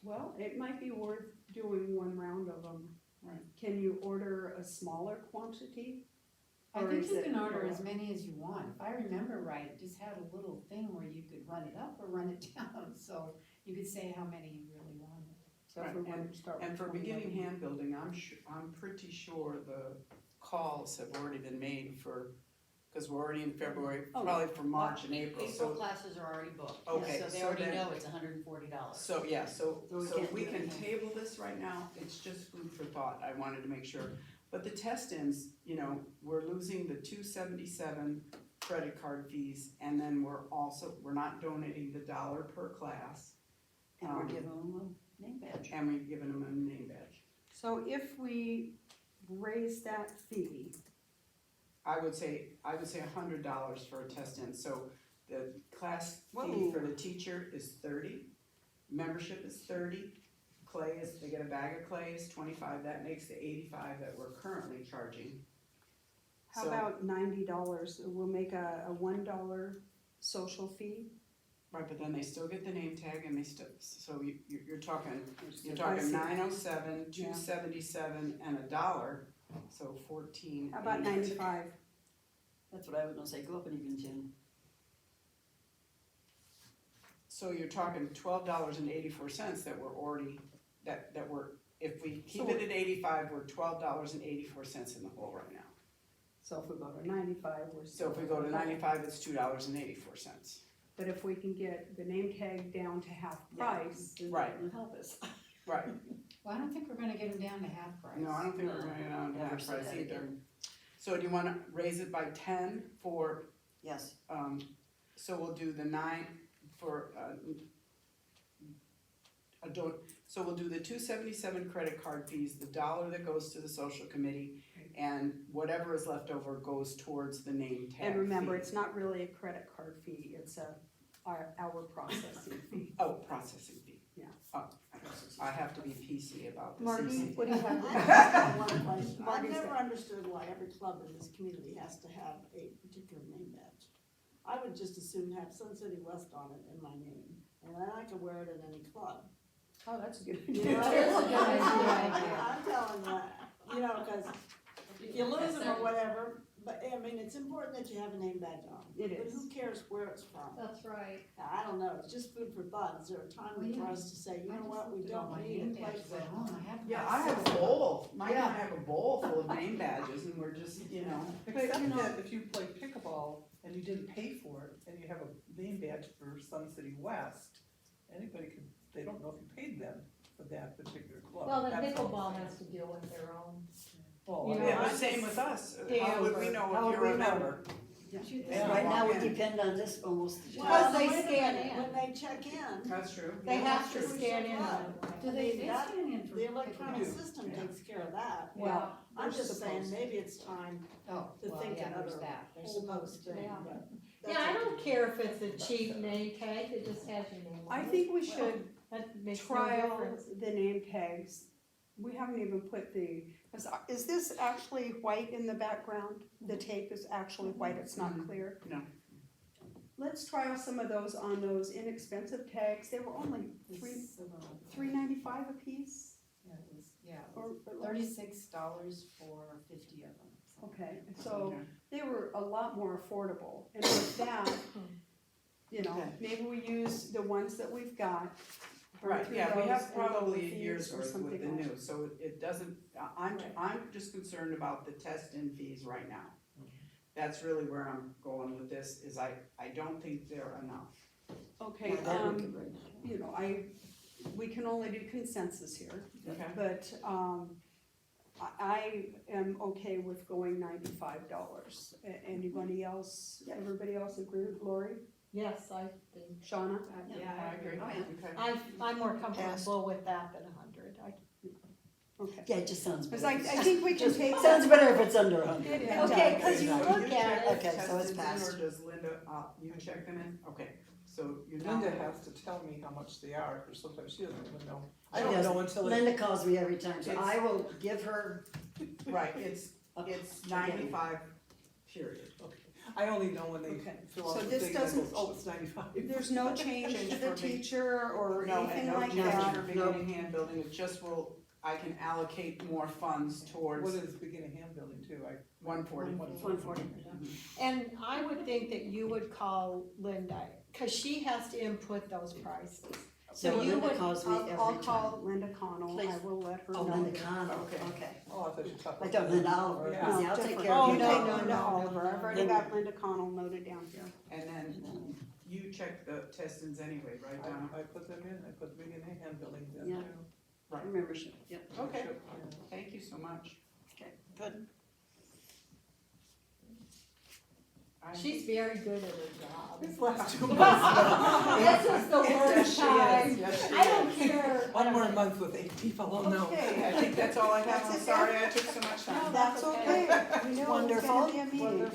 A: Well, it might be worth doing one round of them.
E: Right.
A: Can you order a smaller quantity?
G: I
A: Or
G: think
A: is
G: you
A: it-
G: can order as many as you want. If I remember right, it just had a little thing where you could run it up or run it down, so you could say how many you really wanted.
A: So if we want to start
E: and
A: with
E: for
A: 20 of
E: beginning
A: them.
E: hand building, I'm pretty sure the calls have already been made for, cause we're already in February,
A: Oh.
E: probably for March and April,
H: April
E: so,
H: classes are already booked.
E: Okay,
H: So they
E: so
H: already
E: then-
H: know it's $140.
E: so, yeah, so
F: So we can't
E: we
F: do
E: can
F: anything.
E: table this right now, it's just food for thought, I wanted to make sure. But the test-ins, you know, we're losing the $277 credit card fees, and then we're not donating the $1 per class,
F: And we're giving them a name badge.
E: and we've given them a name badge.
A: So if we raise that fee,
E: I would say $100 for a test-in, so the class fee
A: Whoa.
E: for the teacher is $30, membership is $30, clay is, they get a bag of clay is $25, that makes the $85 that we're currently charging.
A: how
E: So-
A: about $90? We'll make a $1 social fee.
E: Right, but then they still get the name tag and they still, so you're talking, you're
A: I
E: talking
A: see.
E: 907,
A: Yeah.
E: 277, and $1, so 14.
A: How about 95?
F: That's what I was gonna say, go up and even 10.
E: So you're talking $12.84 that we're already, that we're, if we keep
A: So-
E: it at 85, we're $12.84 in the hole right now.
A: So if we go to 95, we're
E: So
A: still.
E: if we go to 95, it's $2.84.
A: But if we can get the name tag down to half price,
F: Then
E: Right.
F: it'll help us.
E: Right,
G: Well, I don't think we're gonna get them down to half price.
E: no, I don't think we're gonna get on
F: Never
E: half
F: say
E: price
F: that
E: either.
F: again.
E: So do you wanna raise it by 10 for,
F: Yes,
E: so we'll do the 9 for, so we'll do the $277 credit card fees, the $1 that goes to the social committee, and whatever is left over goes towards the name tag
A: and remember,
E: fee.
A: it's not really a credit card fee, it's our processing fee.
E: Oh, processing fee.
A: Yeah.
E: Oh, I have to be PC about the
A: Marty,
E: CC.
A: what do you
D: I
A: have?
D: just have one question. I've
A: Marty's
D: never
A: got-
D: understood why every club in this community has to have a particular name badge. I would just as soon have Sun City West on it in my name, and then I could wear it in any club.
A: Oh, that's a good
D: You
A: idea.
D: know,
G: That's a good idea.
D: I'm telling you, cause if you lose them or whatever, but, I mean, it's important that you have a name badge on.
A: It
D: But
A: is.
D: who cares where it's from?
B: That's right.
D: I don't know, it's just food for thought. Is there a time
G: Well, yeah.
D: for us to say, you
G: I
D: know
G: just
D: what, we
G: looked at all
D: don't
G: my
D: need
G: name
D: a place
G: badges
D: for
G: at home. I have.
E: Yeah, I have a bowl, Mike and I have a bowl full of name badges and we're just, you know,
I: Except that if you play pickleball and you didn't pay for it, and you have a name badge for Sun City West, anybody could, they don't know if you paid them for that particular club.
B: Well, the
I: That's all
B: pickleball
I: I'm
B: has to
I: saying.
B: deal with their own.
I: Oh,
B: you know,
E: yeah,
B: I
E: but same with us.
B: Yeah.
E: How would we know
F: How
E: if
F: would
E: you're
F: we
E: a
F: know?
E: member?
I: Yeah.
F: Right now, we
E: Yeah.
F: depend on this almost.
B: Because they
D: wait a
B: scan
D: minute,
B: in.
D: When they check in,
E: That's true.
B: They
E: Yeah,
B: have
E: that's
B: to
E: true.
B: scan in.
G: Do they
D: that-
G: scan in for
D: the electronic
G: pickleball?
D: system takes care of that.
B: Well,
D: I'm
A: they're
D: just saying,
A: supposed to.
D: maybe it's time
G: Oh,
D: to
G: well,
D: think
G: yeah, there's
D: another
G: that, they're
D: whole nother
G: supposed to.
D: thing,
B: Yeah.
D: but.
B: Yeah, I don't care if it's a cheap name tag, it just has your name on
A: I
B: it.
A: think we should
B: That makes no
A: trial
B: difference.
A: the name tags. We haven't even put is this actually white in the background? The tape is actually white, it's not clear?
E: No.
A: Let's trial some of those on those inexpensive tags. They were only $3.95 a piece.
G: Yeah, it was,
A: Or,
G: $36 for 50 of them.
A: okay, so
E: Okay.
A: they were a lot more affordable. And with that, you know,
E: Okay.
A: maybe we use the ones that we've got. burn
E: Right,
A: through
E: yeah, we
A: those
E: have
A: and go
E: probably
A: with
E: a
A: these
E: year's
A: or
E: worth with
A: something
E: the
A: else.
E: new, so it doesn't, I'm just concerned about the test-in fees right now. That's really where I'm going with this, is I don't think they're enough.
A: Okay,
F: Yeah, that we could bring.
A: you know, we can only do consensus here,
E: Okay.
A: but, I am okay with going $95. Anybody else, everybody else agree with Lori,
B: Yes, I think,
A: Shauna?
B: yeah,
E: I agree,
F: Oh, yeah.
E: okay.
B: I'm more comfortable with that than 100.
A: Okay,
F: Yeah, it just sounds
A: because
F: better.
A: I think we can take
F: Sounds
A: that.
F: better if it's under 100.
A: It
F: Yeah.
A: does.
B: Okay, 'cause you
F: Exactly.
B: look at it.
F: Okay, so it's
E: Test-ins in,
F: passed.
E: Or does Linda, you check them in? Okay, so you're now.
I: Linda has to tell me how much they are, because sometimes she doesn't even know. I
F: She
I: don't
F: doesn't.
I: know until it,
F: Linda calls me every time, so
E: It's-
F: I will give her.
E: Right, it's 95, period.
I: I only know when they
A: Okay,
I: fill
A: so
I: out the
A: this
I: thing, and it
A: doesn't-
I: goes, oh, it's 95.
A: There's no change
E: Change
A: to the
E: for me.
A: teacher or
E: No, and
A: anything
E: no
A: like
E: change
A: that?
E: for beginning hand building, it just will, I can allocate more funds
I: What
E: towards
I: is beginning hand building too?
E: 140.
F: 140.
B: And I would think that you would call Linda, cause she has to input those prices.
F: So
B: So you
F: Linda
B: would-
F: calls me every
A: I'll
F: time.
A: call Linda Connell, I
F: Please.
A: will let her know.
F: Oh, Linda Connell,
E: Okay.
F: okay.
I: Oh, I thought you were talking.
F: I don't, Linda Oliver,
I: Yeah.
F: easy, I'll take
A: different.
F: care
B: Oh,
F: of you.
B: no,
A: Linda Oliver, I've already
F: Linda.
A: got Linda Connell noted down here.
E: And then you check the test-ins anyway, right, Donna?
I: I put them in, I put beginning hand buildings in
F: Yeah.
I: too.
F: Membership, yep,
E: Okay,
I: Yeah.
E: thank you so much.
F: okay, good.
B: She's very good at her job.
E: This last 2
B: This
E: months.
B: is the
E: Yes,
B: worst
E: she
B: time.
E: is. Yes, she
B: I don't
E: is.
B: care.
I: One more month with 8 people, oh no.
A: Okay,
E: I think that's all I have, I'm
A: That's it,
E: sorry I took so much time.
A: that's okay, we know it's
F: Wonderful.
A: gonna be a meeting.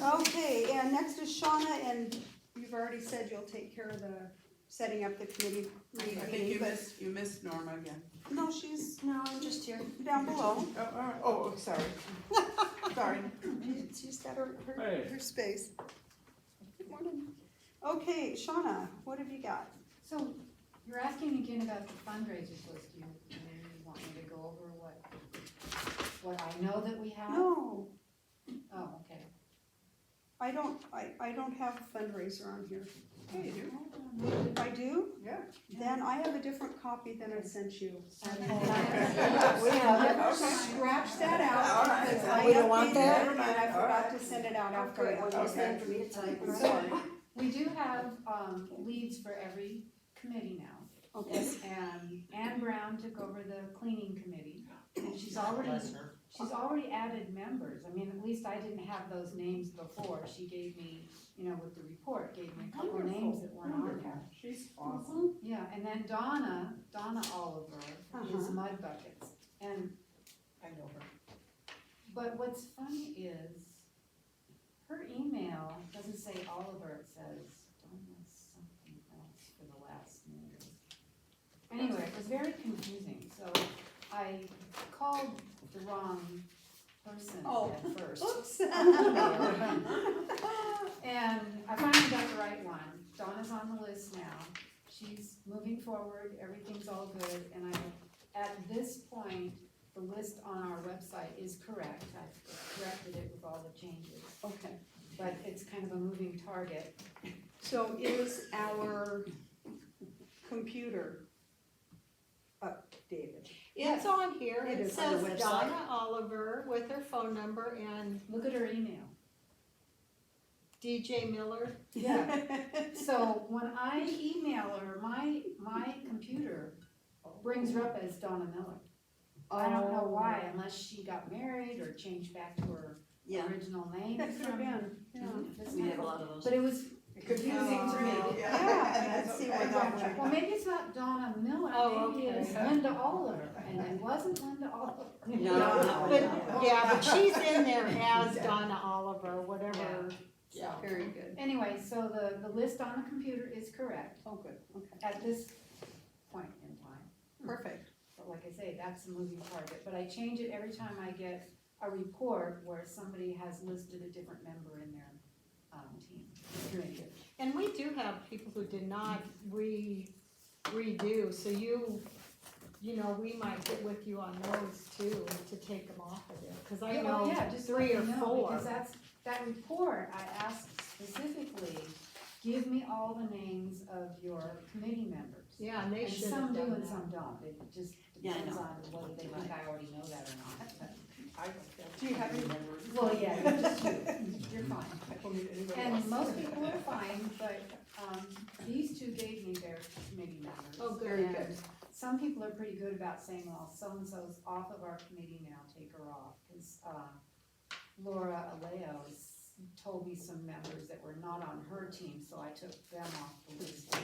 A: Okay, and next is Shauna, and you've already said you'll take care of the, setting up the committee
E: I think
A: meeting, but,
E: you missed Norma again.
A: no, she's
F: No, I'm just here.
A: down below.
E: Oh, all right, oh, sorry. Sorry.
A: She's got her
C: Hey.
A: space. Good morning. Okay, Shauna, what have you got?
G: So, you're asking again about the fundraisers list, you want me to go over what I know that we have?
A: No,
G: Oh, okay.
A: I don't have a fundraiser on here.
E: Yeah, you do.
A: If I do,
E: Yeah.
A: then I have a different copy than I sent you.
F: We have it.
E: Okay.
A: Scratch that out,
E: All right.
A: because I
F: We don't want
A: updated
F: that?
A: it and I forgot to send it out after I
F: One
A: ordered
F: more
A: it.
F: thing for me to type, I'm
G: So-
F: sorry.
G: We do have, leads for every committee now.
A: Okay,
G: And Ann Brown took over the cleaning committee, and she's already added members. I mean, at least I didn't have those names before. She gave me, with the report, gave me a couple of names that weren't on there.
E: She's awesome.
G: Yeah, and then Donna Oliver is Mud Buckets. And,
I: I know her.
G: but what's funny is, her email doesn't say Oliver, it says Donna something else for the last name. Anyway, it was very confusing, so I called the wrong person
A: Oh.
G: at first.
A: Oops.
G: And I finally got the right one. Donna's on the list now. She's moving forward, everything's all good, and at this point, the list on our website is correct. I've corrected it with all the changes,
A: Okay,
G: but it's kind of a moving target.
A: so is our computer updated?
B: It's on here,
A: It
B: it
A: is on the
B: says
A: website.
B: Donna Oliver with her phone number and
G: Look at her email.
B: DJ Miller.
G: Yeah. So when I email her, my computer brings her up as Donna Miller. I don't know why, unless she got married or changed back to her
F: Yeah,
G: original name.
A: That could have been, yeah.
G: This
F: we have a
G: time.
F: lot of those.
G: But it was confusing to me.
A: Yeah, let's see what that
G: Well,
A: one.
G: maybe it's not Donna Miller,
B: Oh,
G: maybe it's
B: okay.
G: Linda Oliver, and it wasn't Linda Oliver.
F: No.
B: But, yeah, but she's in there as Donna Oliver, whatever.
G: So,
A: Very good.
G: anyway, so the list on the computer is correct
A: Oh, good, okay,
G: at this point in time.
A: perfect.
G: But like I say, that's a moving target, but I change it every time I get a report where somebody has listed a different member in their, team. Committee.
B: And we do have people who did not redo, so you know, we might get with you on those too, to take them off of there, cause I
G: Yeah,
B: know
G: yeah, just
B: 3 or
G: let me know,
B: 4.
G: Because that report, I asked specifically, give me all the names of your committee members.
B: Yeah, and they
G: And
B: should have
G: some do
B: done
G: and
B: that.
G: some don't, it just
F: Yeah, I
G: depends
F: know.
G: on whether they think I already know that or not, but,
I: I don't have.
A: Do you have any-
G: well, yeah, you're just, you're fine.
I: I don't need anybody
G: And
I: else.
G: most people are fine, but, these two gave me their committee members.
B: Oh, good.
A: Very
G: And
A: good.
G: some people are pretty good about saying, well, so-and-so's off of our committee now, take her off, cause, Laura Aleos told me some members that were not on her team, so I took them off the list.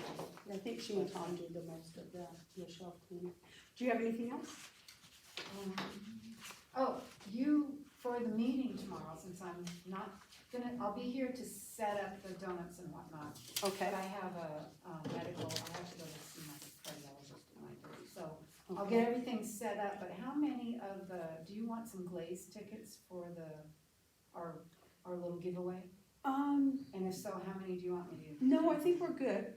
A: I think she and Tom did the most of the shelf cleaning. Do you have anything else?
G: Oh, you, for the meeting tomorrow, since I'm not gonna, I'll be here to set up the donuts and whatnot,
A: Okay,
G: but I have a medical, I have to go to see my cardiologist at 9:30, so I'll get everything set up, but how many of do you want some glaze tickets for our little giveaway? And if so, how many do you want me to?
A: no, I think we're good.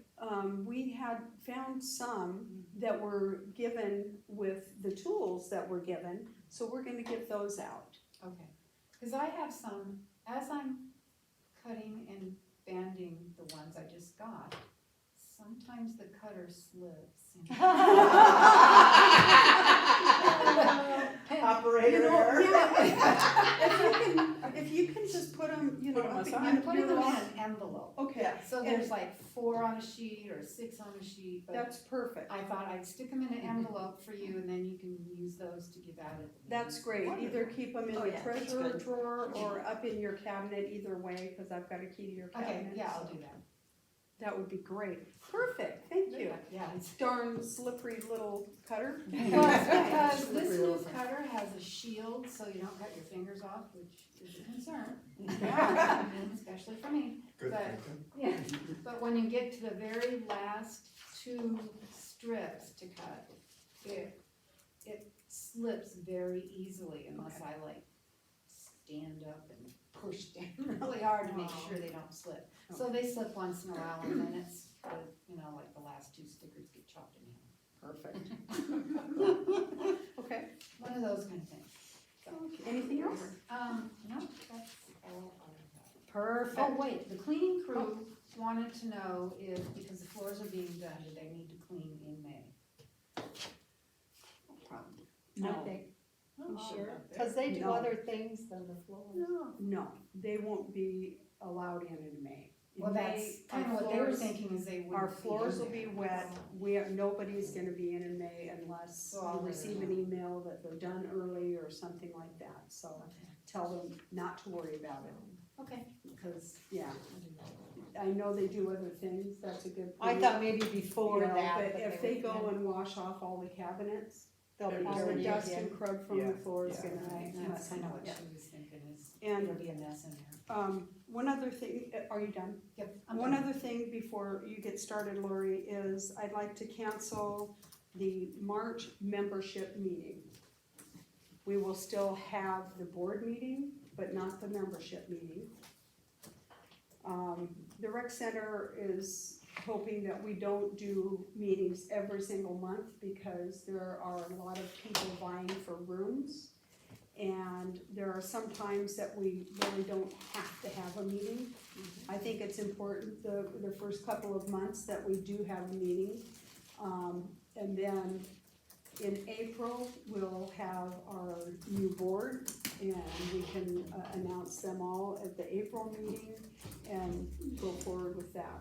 A: We had found some that were given with the tools that were given, so we're gonna give those out.
G: Okay, cause I have some, as I'm cutting and banding the ones I just got, sometimes the cutter slips.
I: Operator
A: You know,
I: error.
A: yeah, if you can just put them, you know,
I: Put 'em
A: up
I: aside.
A: in
G: I'm putting
A: your
G: them in
A: loft.
G: an envelope,
A: Okay,
G: so there's like 4 on a sheet or 6 on a sheet, but
A: that's perfect.
G: I thought I'd stick them in an envelope for you and then you can use those to give out at the meeting.
A: That's great. Either keep them in
F: Oh,
A: the
F: yeah, that's
A: treasurer
F: good.
A: drawer or up in your cabinet, either way, cause I've got a key to your
G: Okay,
A: cabinet.
G: yeah, I'll
A: so
G: do that.
A: That would be great. Perfect, thank you.
G: Yeah, it's
A: Darn slippery little cutter.
G: Well, it's because this new cutter has a shield, so you don't cut your fingers off, which is a concern.
A: Yeah.
G: Especially for me.
C: Good
G: But-
C: thinking.
G: Yeah, but when you get to the very last 2 strips to cut, it slips very easily unless I like stand up and push down really hard to make sure they don't slip. So they slip once in a while and then it's, like the last 2 stickers get chopped in half.
A: Perfect. Okay,
G: One of those kind of things.
A: anything else?
G: No, that's all I have.
A: Perfect.
G: Oh, wait, the cleaning crew wanted to know if, because the floors are being done, do they need to clean in May?
A: No,
B: I think, you
I: Oh,
B: sure?
I: not there.
B: Cause they do
A: No.
B: other things than the floors.
A: no, they won't be allowed in May. In
G: Well,
A: May,
G: that's
A: our
G: kind of what they were
A: floors-
G: thinking is they wouldn't.
A: Our
G: be
A: floors
G: in
A: will be
G: there.
A: wet, nobody's gonna be in May unless
G: So I'll
A: you
G: let
A: receive
G: her
A: an
G: know.
A: email that they're done early or something like that, so tell them not to worry about it,
G: Okay.
A: because, yeah. I know they do other things, that's a good
B: I
A: point.
B: thought maybe before
A: You know,
B: that.
A: but
B: but
A: if they
B: were-
A: go and wash off all the cabinets,
B: They'll be
A: all the
B: dirty
A: dust
B: again.
A: and crud from the
C: Yeah,
A: floor is
C: yeah.
A: gonna
G: Right,
A: mess
G: that's kind
A: them
G: of
A: up.
G: what she was thinking is,
A: And,
G: there'll be a mess in there.
A: one other thing, are you done?
G: Yep. I'm
A: One
G: done.
A: other thing before you get started, Lori, is I'd like to cancel the March membership meeting. We will still have the board meeting, but not the membership meeting. The rec center is hoping that we don't do meetings every single month because there are a lot of people vying for rooms. And there are some times that we really don't have to have a meeting. I think it's important the first couple of months that we do have a meeting. And then in April, we'll have our new board and we can announce them all at the April meeting and go forward with that.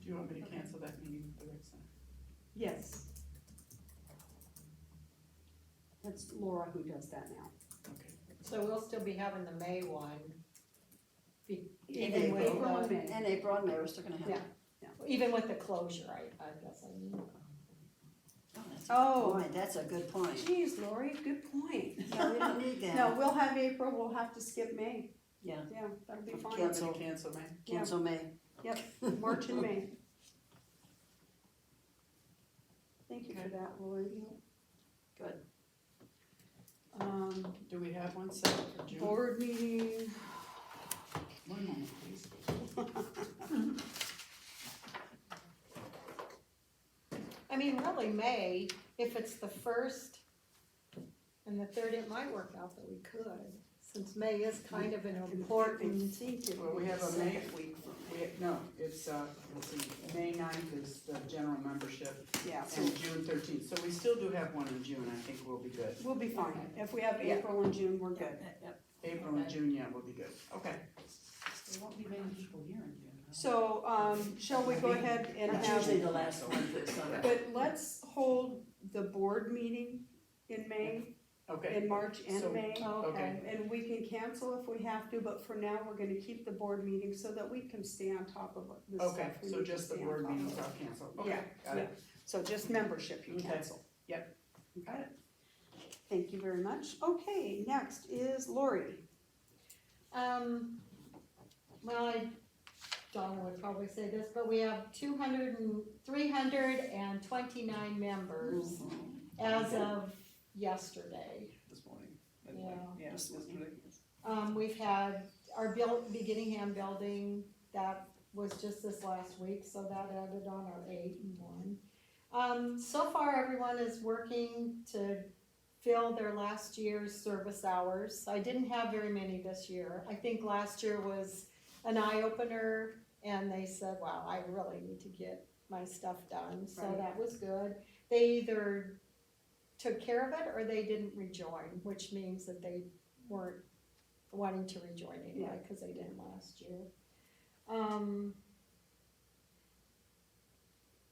E: Do you want me to cancel that meeting with the rec center?
A: Yes. That's Laura who does that now.
E: Okay.
B: So we'll still be having the May one.
F: In
B: Even with
A: April and
B: the,
A: May.
F: And April and May, we're still gonna have.
A: Yeah.
B: even with the closure, I guess I mean.
A: Oh.
F: Boy, that's a good point.
A: Geez, Lori, good point.
F: Yeah, we don't need that.
A: No, we'll have April, we'll have to skip May.
F: Yeah.
A: Yeah, that'll be fine.
F: Cancel.
E: Cancel, man.
F: Cancel May.
A: Yep, March and May. Thank you for that, Lori.
F: Good.
E: Do we have one set for June?
A: Board meeting,
E: One moment, please.
B: I mean, really, May, if it's the first and the third, it might work out that we could, since May is kind of an important.
E: Well, we have a May, no, it's, let's see, May 9th is the general membership
A: yeah, so
E: and June 13th. So we still do have one in June, I think we'll be good.
A: we'll be fine. If we have April and June, we're good.
E: April and June, yeah, we'll be good. Okay.
H: There won't be many people here in June, huh?
A: So, shall we go ahead and
F: That's
A: have,
F: usually the last one for the summer.
A: but let's hold the board meeting in May,
E: Okay,
A: in March and
E: So-
A: May.
E: okay.
A: And we can cancel if we have to, but for now, we're gonna keep the board meeting so that we can stay on top of the stuff
E: Okay,
A: we
E: so
A: need to
E: just the
A: stay on
E: board
A: top
E: meetings
A: of.
E: I'll cancel. Okay,
A: Yeah,
E: got it.
A: So just membership you
E: Okay.
A: cancel.
E: Yep.
A: Got it. Thank you very much. Okay, next is Lori.
B: Well, Donna would probably say this, but we have 329 members as of yesterday.
I: This morning.
B: Yeah.
I: Yes, yesterday.
B: We've had our Beginningham building, that was just this last week, so that added on our 8 and 1. So far, everyone is working to fill their last year's service hours. I didn't have very many this year. I think last year was an eye-opener, and they said, wow, I really need to get my stuff done, so
A: Right.
B: that was good. They either took care of it or they didn't rejoin, which means that they weren't wanting to rejoin anyway, cause they didn't last year.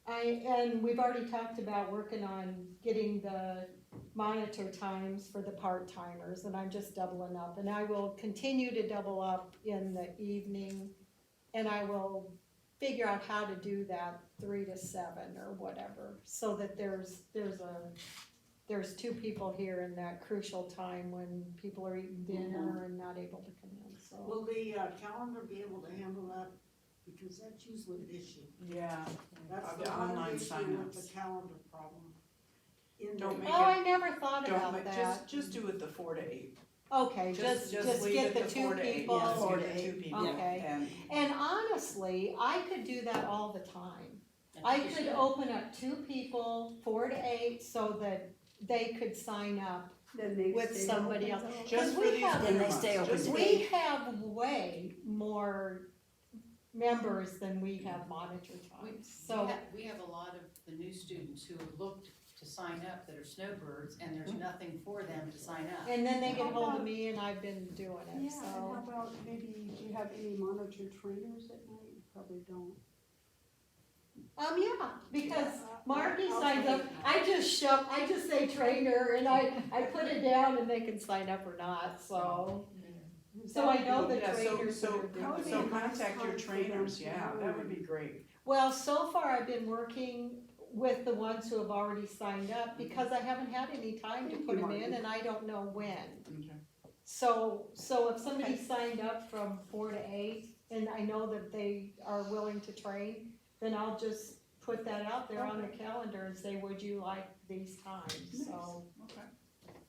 B: And we've already talked about working on getting the monitor times for the part-timers, and I'm just doubling up, and I will continue to double up in the evening, and I will figure out how to do that 3 to 7 or whatever, so that there's 2 people here in that crucial time when people are eating dinner and not able to come in, so.
D: Will the calendar be able to handle that? Because that's usually an issue.
E: Yeah,
D: That's
E: The
D: the one
E: online
D: issue with
E: signups.
D: the calendar problem. In
E: Don't
D: the-
E: make
B: Oh, I never thought
E: don't,
B: about
E: make-
B: that.
E: just do it the 4 to 8.
B: Okay, just
E: leave
B: get
E: it
B: the
E: to
B: 2
E: 4 to 8.
B: people.
E: Yeah, just
F: 4
E: get
F: to
E: the 2
F: 8.
E: people.
B: Okay.
E: And
B: And honestly, I could do that all the time. I could open up 2 people, 4 to 8, so that they could sign up.
A: Then they
B: With
A: stay
B: somebody
A: open.
B: else.
E: just for
B: we
E: these
B: have-
F: Then
E: winter
F: they stay
E: months,
F: open
E: just
F: to
E: for
B: We
E: these-
B: have way more members than we have monitor times, so.
H: We have a lot of the new students who have looked to sign up that are snowbirds, and there's nothing for them to sign up.
B: And then they
A: How
B: get hold of
A: about-
B: me and I've been doing
A: Yeah,
B: it,
A: and
B: so.
A: how about maybe, do you have any monitor trainers at night? You probably don't.
B: Yeah, because Marky
A: I'll
B: signs
A: try
B: up,
A: it.
B: I just say trainer and I put it down and they can sign up or not, so. So I know the
E: Yeah,
B: trainers that are
A: That
B: doing
A: would be
B: it.
A: a
E: so
A: nice
E: contact your
A: time for them
E: trainers,
A: to
E: yeah, that would
A: learn.
E: be great.
B: Well, so far I've been working with the ones who have already signed up because I haven't had any time to
A: Thank
B: put
A: you,
B: them in
A: Marty.
B: and I don't know when.
E: Okay.
B: So if somebody
A: Okay.
B: signed up from 4 to 8 and I know that they are willing to train, then I'll just put that out there on the calendar and say, would you like these times, so.
E: Okay.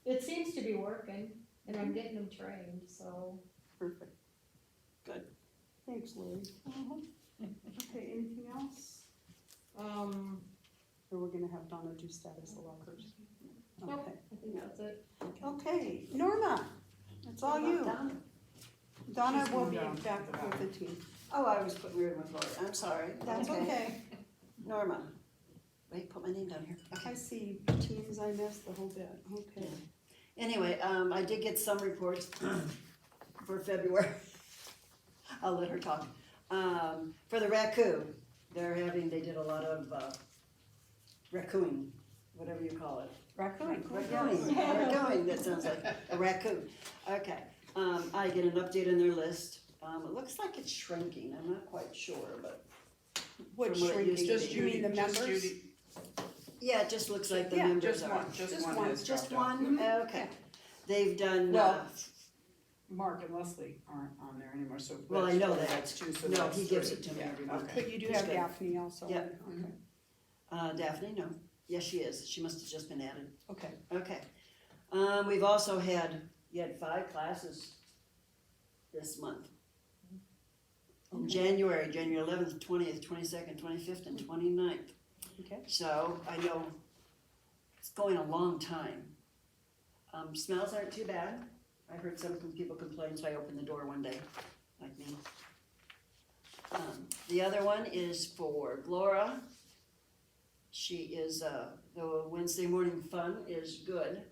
B: It seems to be working, and I'm getting them trained, so.
A: Perfect.
F: Good.
A: Thanks, Lori. Okay, anything else? Or we're gonna have Donna do status of lockers?
B: Nope.
A: Okay.
B: I think that's it.
A: Okay, Norma, it's all you. Donna
E: She's
A: will
E: going
A: be
E: down to
A: back
E: the
A: with the team.
F: Oh, I was putting Mary with Lori, I'm sorry.
A: That's okay.
F: Norma, wait, put my name down here.
A: I see teams I missed the whole bit, okay.
F: Anyway, I did get some reports for February. I'll let her talk. For the raccoon, they did a lot of raccooning, whatever you call it.
A: Raccoon.
F: Raccoon, that sounds like a raccoon. Okay, I get an update on their list. It looks like it's shrinking, I'm not quite sure, but
A: What's
F: From what it used
A: shrinking?
F: to be.
A: You mean the
E: Just
A: members?
E: Judy,
F: yeah, it just looks like the
A: Yeah,
F: members
E: just
F: are.
E: one, just
A: Just
E: one
A: one.
E: has
F: Just
E: dropped out.
F: one? Okay. They've done,
E: Well, Mark and Leslie aren't on there anymore, so.
F: Well, I know
E: that's-
F: that.
E: That's two, so
F: No,
E: that's
F: he gives
E: three.
F: it to me
E: Yeah,
F: every month.
E: okay.
A: But you do
F: He's
A: have
F: good.
A: Daphne also.
F: Yep.
A: Okay.
F: Daphne, no. Yes, she is. She must have just been added.
A: Okay.
F: Okay. We've also had, you had 5 classes this month. In January 11th, 20th, 22nd, 25th, and 29th.
A: Okay.
F: So I know it's going a long time. Smells aren't too bad. I heard some people complain, so I opened the door one day, like me. The other one is for Glora. She is, the Wednesday morning fun is good.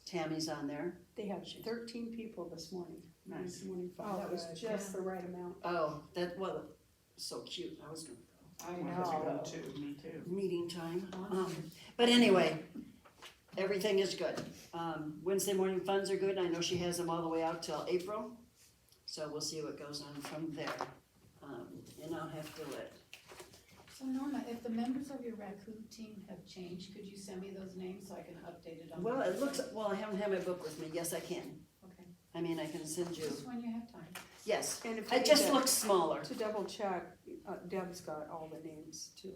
F: Tammy's on there.
A: They had 13 people this morning.
E: Nice.
A: This morning fun.
B: Oh,
A: That was
B: good,
A: just
B: yeah.
A: the right amount.
F: Oh, that, well, so cute. I was gonna go.
E: I
B: I
E: wanted to
B: know.
E: go too, me too.
F: Meeting time. But anyway, everything is good. Wednesday morning funds are good. I know she has them all the way out till April. So we'll see what goes on from there. And I'll have to let,
G: So Norma, if the members of your raccoon team have changed, could you send me those names so I can update it on?
F: well,
G: the
F: it looks,
G: website?
F: well, I haven't had my book with me. Yes, I can.
G: Okay,
F: I mean, I can send you.
G: just when you have time.
F: Yes,
A: And if we
F: it
A: need
F: just
A: to-
F: looks smaller.
A: To double check, Deb's got all the names too.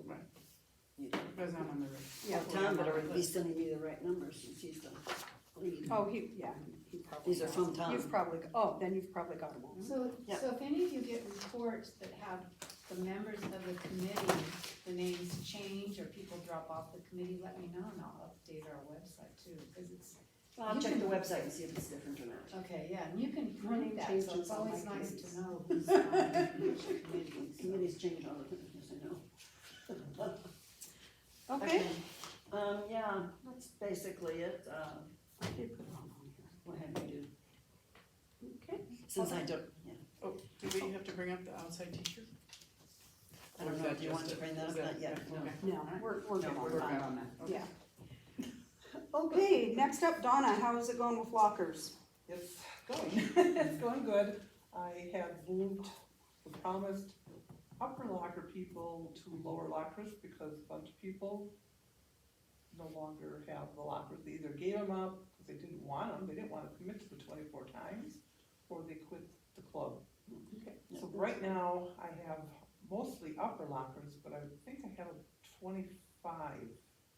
E: Because I'm on the.
A: Yeah.
F: Tom better be sending me the right numbers since he's the lead.
A: Oh, he probably.
F: These are
A: has.
F: from Tom.
A: You've probably, then you've probably got them all.
G: So,
F: Yeah.
G: so if any of you get reports that have the members of the committee, the names change or people drop off the committee, let me know and I'll update our website too, because it's,
F: I'll
G: You
F: check
G: can-
F: the website and see if it's different or not.
G: okay, yeah, and you can
A: My
G: print
A: name
G: that, so
A: changes
G: it's
A: on
G: always
A: my
G: nice
A: committees.
G: to know who's on which committee. so.
F: Committees change all the time, yes, I know.
A: Okay.
F: Yeah, that's basically it.
A: I did put it all on here.
F: What have you do?
A: Okay.
F: Since I don't, yeah,
E: Oh, do we have to bring up the outside teacher?
F: I don't know if you want to bring that up, not yet, no.
E: Okay.
A: No,
E: Alright.
A: we're
E: No,
A: good
E: we're
A: on
E: good
A: that.
E: on that, okay.
A: Yeah. Okay, next up, Donna, how's it going with lockers?
I: It's going, it's going good. I have moved the promised upper locker people to lower lockers because a bunch of people no longer have the lockers. They either gave them up because they didn't want them, they didn't want to commit to the 24 times, or they quit the club.
A: Okay.
I: So right now, I have mostly upper lockers, but I think I have 25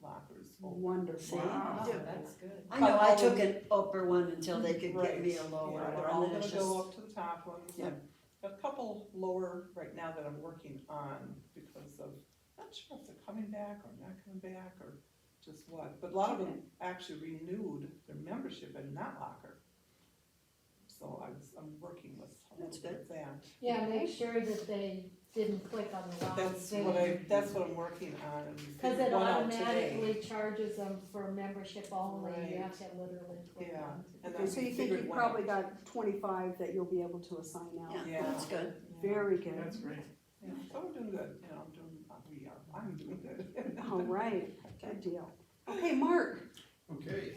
I: lockers open.
A: Wonderful.
E: Wow.
G: Oh, that's good.
F: I know, I took an upper one until they could get me a
I: Right,
F: lower
I: yeah,
F: one,
I: they're all
F: and then
I: gonna
F: it's
I: go
F: just,
I: up to the top ones.
F: Yeah.
I: A couple lower right now that I'm working on because of, not sure if they're coming back or not coming back or just what, but a lot of them actually renewed their membership in that locker. So I'm working with a
F: That's
I: little bit of that.
B: Yeah, make sure that they didn't click on the wrong thing.
I: That's what I'm working on. and
B: Cause it
I: one out today.
B: automatically charges them for membership only, you
I: Right.
B: have to literally click
I: Yeah.
B: on.
I: And
A: Okay,
I: then
A: so
I: we
A: you think
I: figured
A: you've
I: one
A: probably
I: out.
A: got 25 that you'll be able to assign out?
F: yeah, that's good.
A: Very good.
E: That's great.
I: Yeah, so we're doing good, I'm doing good.
A: All right, good deal. Okay, Mark,
C: Okay.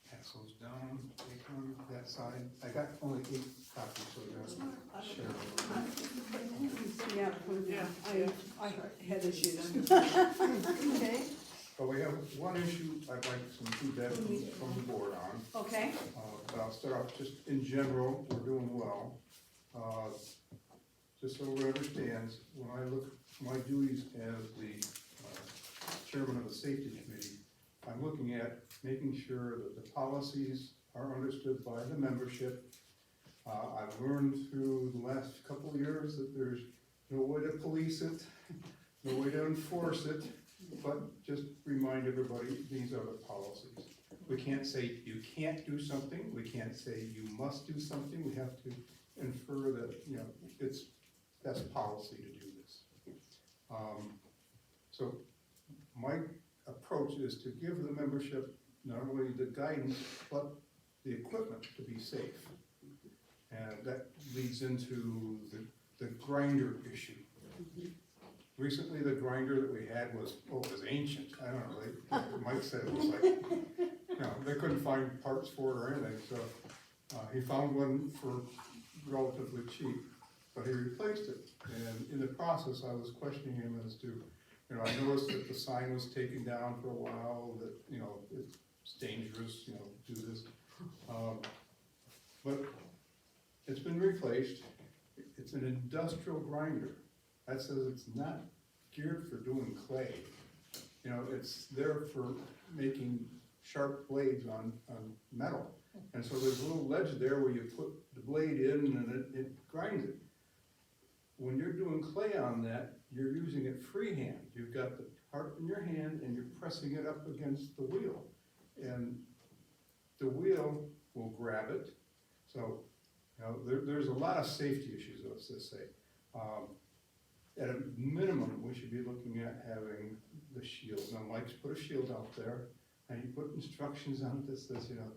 C: Pass those down, take on that side. I got only 8 copies, so just share them.
A: yeah,
E: Yeah.
A: I had issues. Okay,
C: But we have one issue I'd like some feedback from the board on.
A: okay,
C: But I'll start off just in general, we're doing well. just so everyone understands, when I look at my duties as the chairman of the safety committee, I'm looking at making sure that the policies are understood by the membership. I've learned through the last couple of years that there's no way to police it, no way to enforce it, but just remind everybody, these are the policies. We can't say you can't do something, we can't say you must do something, we have to infer that, you know, it's best policy to do this. So my approach is to give the membership not only the guidance, but the equipment to be safe. And that leads into the grinder issue. Recently, the grinder that we had was ancient. I don't know, Mike said it was like, you know, they couldn't find parts for it or anything, so he found one for relatively cheap, but he replaced it. And in the process, I was questioning him as to, you know, I noticed that the sign was taken down for a while, that, you know, it's dangerous, you know, do this. But it's been replaced. It's an industrial grinder. That says it's not geared for doing clay. You know, it's there for making sharp blades on metal. And so there's a little ledge there where you put the blade in and it grinds it. When you're doing clay on that, you're using it freehand. You've got the part in your hand and you're pressing it up against the wheel. And the wheel will grab it. So, you know, there's a lot of safety issues, let's just say. At a minimum, we should be looking at having the shield. Now, Mike's put a shield out there, and he put instructions on it that says, you know,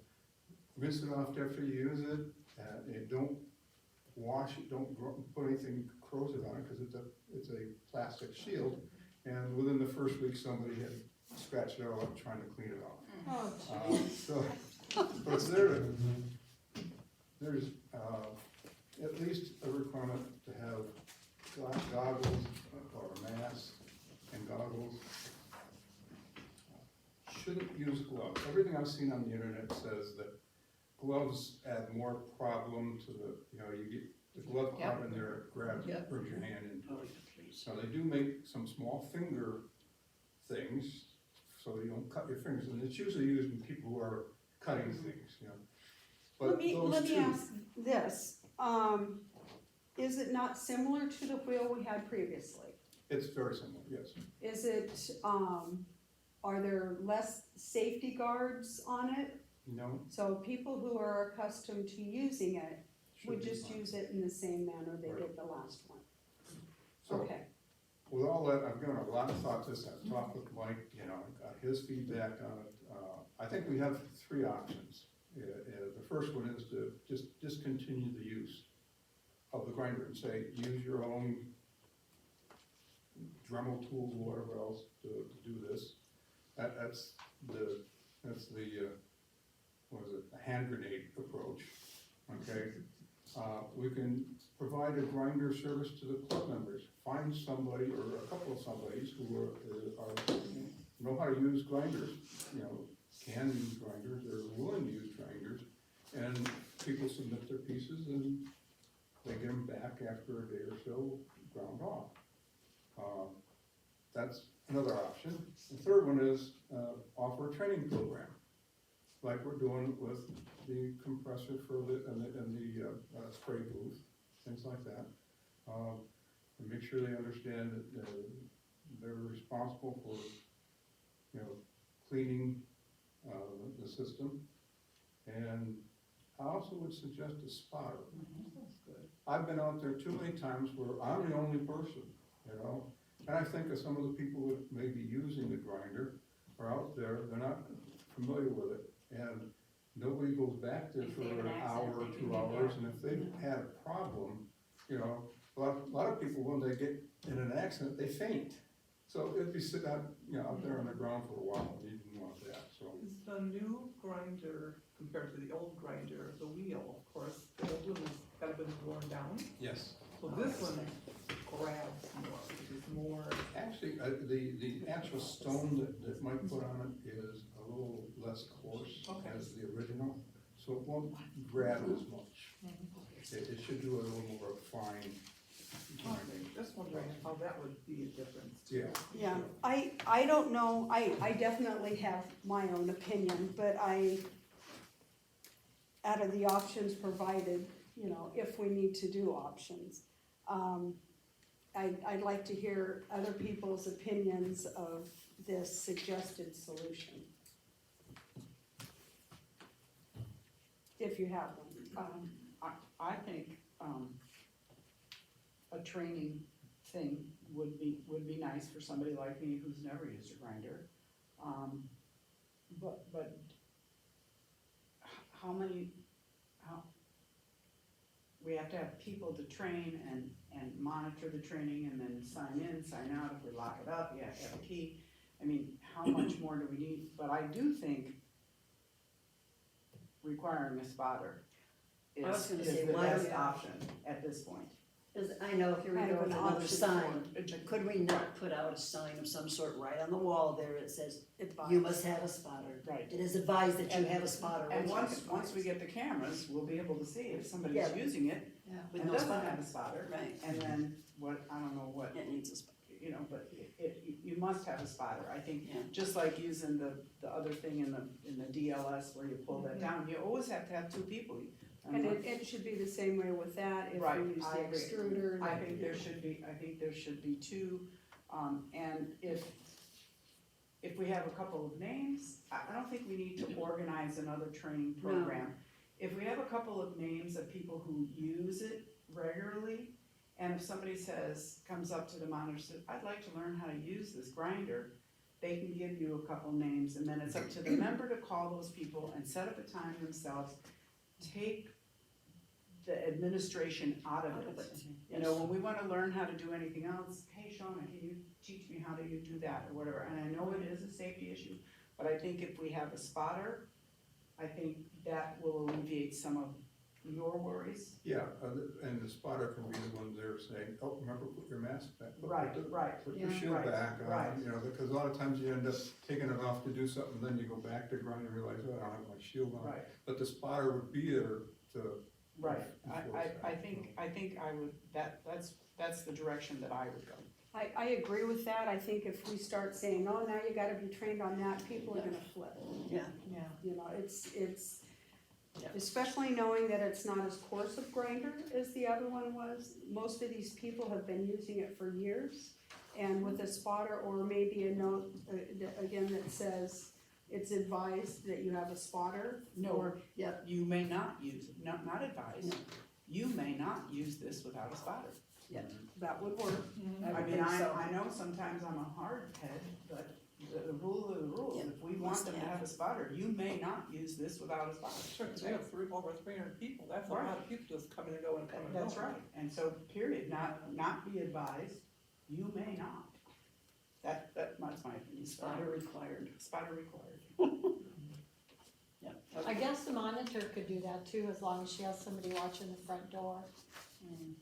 C: rinse it off after you use it, and don't wash it, don't put anything corrosive on it, because it's a plastic shield. And within the first week, somebody had scratched it all up trying to clean it off.
B: Oh,
C: So, but it's there. There's at least a requirement to have goggles or a mask and goggles. Shouldn't use gloves. Everything I've seen on the internet says that gloves add more problem to the, you know, you get the glove caught in there, grabs, brings your hand into it. So they do make some small finger things so you don't cut your fingers, and it's usually used in people who are cutting things, you know. But
A: Let me ask this, is it not similar to the wheel we had previously?
C: It's very similar, yes.
A: Is it, are there less safety guards on it?
C: No,
A: So people who are accustomed to using it would
C: should be
A: just
C: fine.
A: use it in the same manner they
C: Right.
A: did the last one?
C: So,
A: Okay,
C: with all that, I've given a lot of thought to this. I've talked with Mike, you know, got his feedback on it. I think we have three options. The first one is to just discontinue the use of the grinder and say, use your own Dremel tools or whatever else to do this. That's the what is it, a hand grenade approach, okay? We can provide a grinder service to the club members. Find somebody or a couple of somebodies who know how to use grinders, you know, can use grinders, or willing to use grinders, and people submit their pieces and they get them back after a day or so ground off. That's another option. The third one is offer a training program, like we're doing with the compressor and the spray booth, things like that. And make sure they understand that they're responsible for, you know, cleaning the system. And I also would suggest a spotter. I've been out there too many times where I'm the only person, you know, and I think of some of the people that may be using the grinder are out there, they're not familiar with it, and nobody goes back there for an hour or 2 hours, and if they've had a problem, you know, a lot of people, when they get in an accident, they faint. So it'd be sitting out, you know, out there on the ground for a while, you didn't want that, so.
I: Is the new grinder compared to the old grinder, the wheel, of course, the old one has kind of been worn down,
C: Yes.
I: so this one grabs more, it is more.
C: Actually, the actual stone that Mike put on it is a little less coarse as the original, so it won't grab as much. It should do a little more fine
I: Just wondering how that would be a difference.
C: Yeah.
A: Yeah, I don't know, I definitely have my own opinion, but out of the options provided, you know, if we need to do options, I'd like to hear other people's opinions of this suggested solution. If you have one.
E: I think, a training thing would be nice for somebody like me who's never used a grinder. But how we have to have people to train and monitor the training and then sign in, sign out. If we lock it up, you have to have a key. I mean, how much more do we need? But I do think requiring a spotter
F: I was
E: is
F: gonna
E: the
F: say, why
E: best
F: don't-
E: option at this point.
F: Cause I know if you're
A: Kind
F: gonna
A: of
F: go
A: an
F: with another
A: option
F: sign, could we not put out a sign of some sort right on the wall there that says, you must have a spotter?
E: Right.
F: It is advised that you have a spotter.
E: And
F: with
E: once we get the cameras, we'll be able to see if somebody's
F: Yeah.
E: using it
F: With
E: and
F: no
E: doesn't
F: spotter.
E: have a spotter.
F: Right,
E: And then I don't know what,
F: it needs a spotter.
E: you know, but you must have a spotter. I think,
F: Yeah.
E: just like using the other thing in the DLS where you pull that down, you always have to have two people.
A: And it should be the same way with that, if
E: Right,
A: we use
E: I
A: the
E: agree.
A: extruder.
E: I
A: that,
E: think there should be two, and if we have a couple of names, I don't think we need to organize another training
F: No.
E: program. If we have a couple of names of people who use it regularly, and if somebody comes up to the monitor, says, I'd like to learn how to use this grinder, they can give you a couple names, and then it's up to the member to call those people and set up a time themselves, take the administration out of it. You know, when we wanna learn how to do anything else, hey Shauna, can you teach me how do you do that or whatever, and I know it is a safety issue, but I think if we have a spotter, I think that will alleviate some of your worries.
C: Yeah, and the spotter can be the one there saying, oh, remember, put your mask back.
E: Right.
C: Put your
B: Yeah.
C: shield
E: Right,
C: back,
E: right.
C: you know, because a lot of times you end up taking it off to do something, then you go back to grind and realize, oh, I don't have my shield on.
E: Right,
C: But the spotter would be there to.
E: right,
C: enforce
E: I
C: that.
E: think I would, that's the direction that I would go.
A: I agree with that, I think if we start saying, oh, now you gotta be trained on that, people are gonna flip.
F: Yeah,
B: Yeah.
A: You know, it's,
F: Yeah.
A: especially knowing that it's not as coarse of grinder as the other one was. Most of these people have been using it for years, and with a spotter or maybe a note, again, that says it's advised that you have a spotter.
E: No,
A: Or,
E: you may not use, not advised, you may not use this without a spotter.
A: that would work.
F: I
E: I
F: would
E: mean,
F: think so.
E: I know sometimes I'm a hard head, but the rule of the rules,
F: Yeah,
E: if we want
F: must
E: them to
F: have.
E: have a spotter, you may not use this without a spotter.
I: Sure, 'cause we have over 300 people, that's a
E: Right.
I: lot of people just coming and going, coming and going.
E: That's right, and so, period, not be advised, you may not. That's my opinion.
F: spotter required.
E: Spotter required.
F: Yeah.
B: I guess the monitor could do that too, as long as she has somebody watching the front door.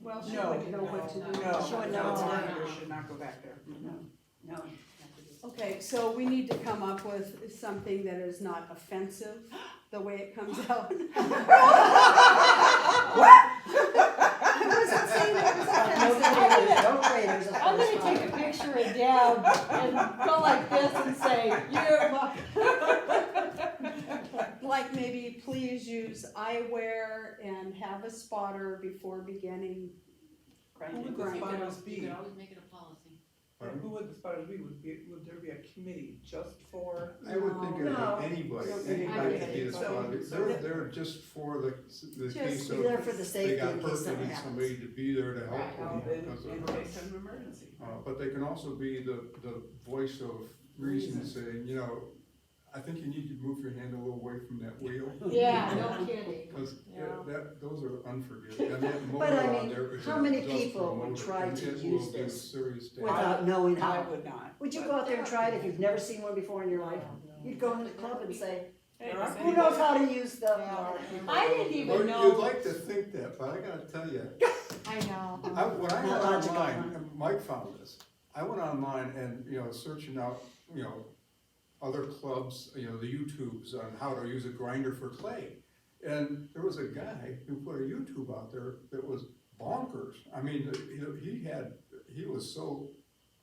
A: Well, she
E: No,
A: wouldn't know what to do.
E: No,
F: She wouldn't
E: no,
F: know what to do.
E: monitor should not go back there.
F: No,
A: Okay, so we need to come up with something that is not offensive, the way it comes out. I wasn't saying that was offensive.
F: no trainers, no trainers.
B: I'm gonna take a picture of Deb and go like this and say,
A: Like maybe please use eyewear and have a spotter before beginning.
I: Who would the
A: Grind.
I: spotters
H: You
I: be?
H: could always make it a policy.
I: And who would the spotters be? Would there be a committee just for?
C: I would think it
F: No.
C: would be anybody,
A: No.
C: anybody could be a
E: So-
C: spotter,
E: so-
C: they're just for the case of.
F: They're for the
C: They
F: safety
C: got
F: in case
C: hurt, they
F: something
C: need
F: happens.
C: somebody to be there to help
E: Help
C: them.
E: in
C: because
E: in
C: of-
E: case of an emergency.
C: But they can also be the voice of reason, saying, you know, I think you need to move your hand a little away from that wheel.
B: yeah, no kidding.
C: Because
B: Yeah.
C: those are unforgiving, and that motor
F: But I
C: out
F: mean,
C: there is
F: how many
C: industrial
F: people would
C: motor,
F: try
C: and
F: to
C: it
F: use
C: will do
F: this
C: serious damage.
F: without knowing
E: I
F: how.
E: would not.
F: Would you
E: but-
F: go out there and try it if you've never seen one before in your life? You'd go in the club and say,
E: Hey,
I: There are
E: does
F: who knows
E: anybody-
F: how to use the?
B: I didn't even
C: Well,
B: know.
C: you'd like to think that, but I gotta tell you,
B: I know.
C: when I
F: Not
C: went
F: logical,
C: online,
F: huh?
C: and Mike found this, I went online and, you know, searching out, you know, other clubs, you know, the YouTubes on how to use a grinder for clay. And there was a guy who put a YouTube out there that was bonkers. I mean, he was so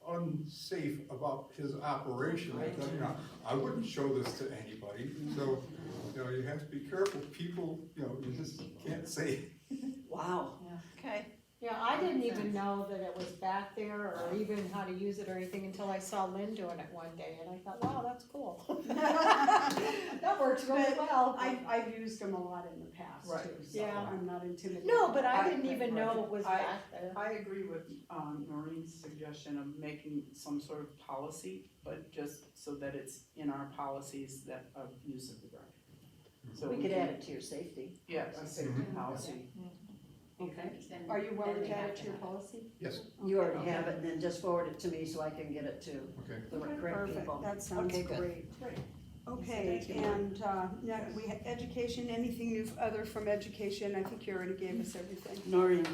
C: unsafe about his operation. I thought, I wouldn't show this to anybody. So, you have to be careful. People, you just can't say.
F: Wow,
B: Yeah.
F: okay.
B: Yeah, I didn't even know that it was back there or even how to use it or anything until I saw Lynn doing it one day and I thought, wow, that's cool. That works really well.
A: I've used them a lot in the past
I: Right.
A: too, so
B: Yeah.
A: I'm not intimidated.
B: No, but I didn't even know it was
E: I-
B: back there.
E: I agree with, Noreen's suggestion of making some sort of policy, but just so that it's in our policies that of use of the ground. So
F: We could
E: can-
F: add it to your safety.
E: Yeah, a safety policy.
A: Okay.
H: Then-
A: Are you willing
H: then
A: to
H: they
A: add
H: have
A: it to your
H: have it.
A: policy?
C: Yes,
F: You already have it, and then just forward it to me so I can get it to
C: okay.
F: the correct
A: Perfect,
F: people.
A: that sounds
F: Okay, good.
A: great.
H: Great.
A: Okay,
F: Thank you.
A: and, next we have education, anything new other from education? I think you already gave us everything.
F: Noreen,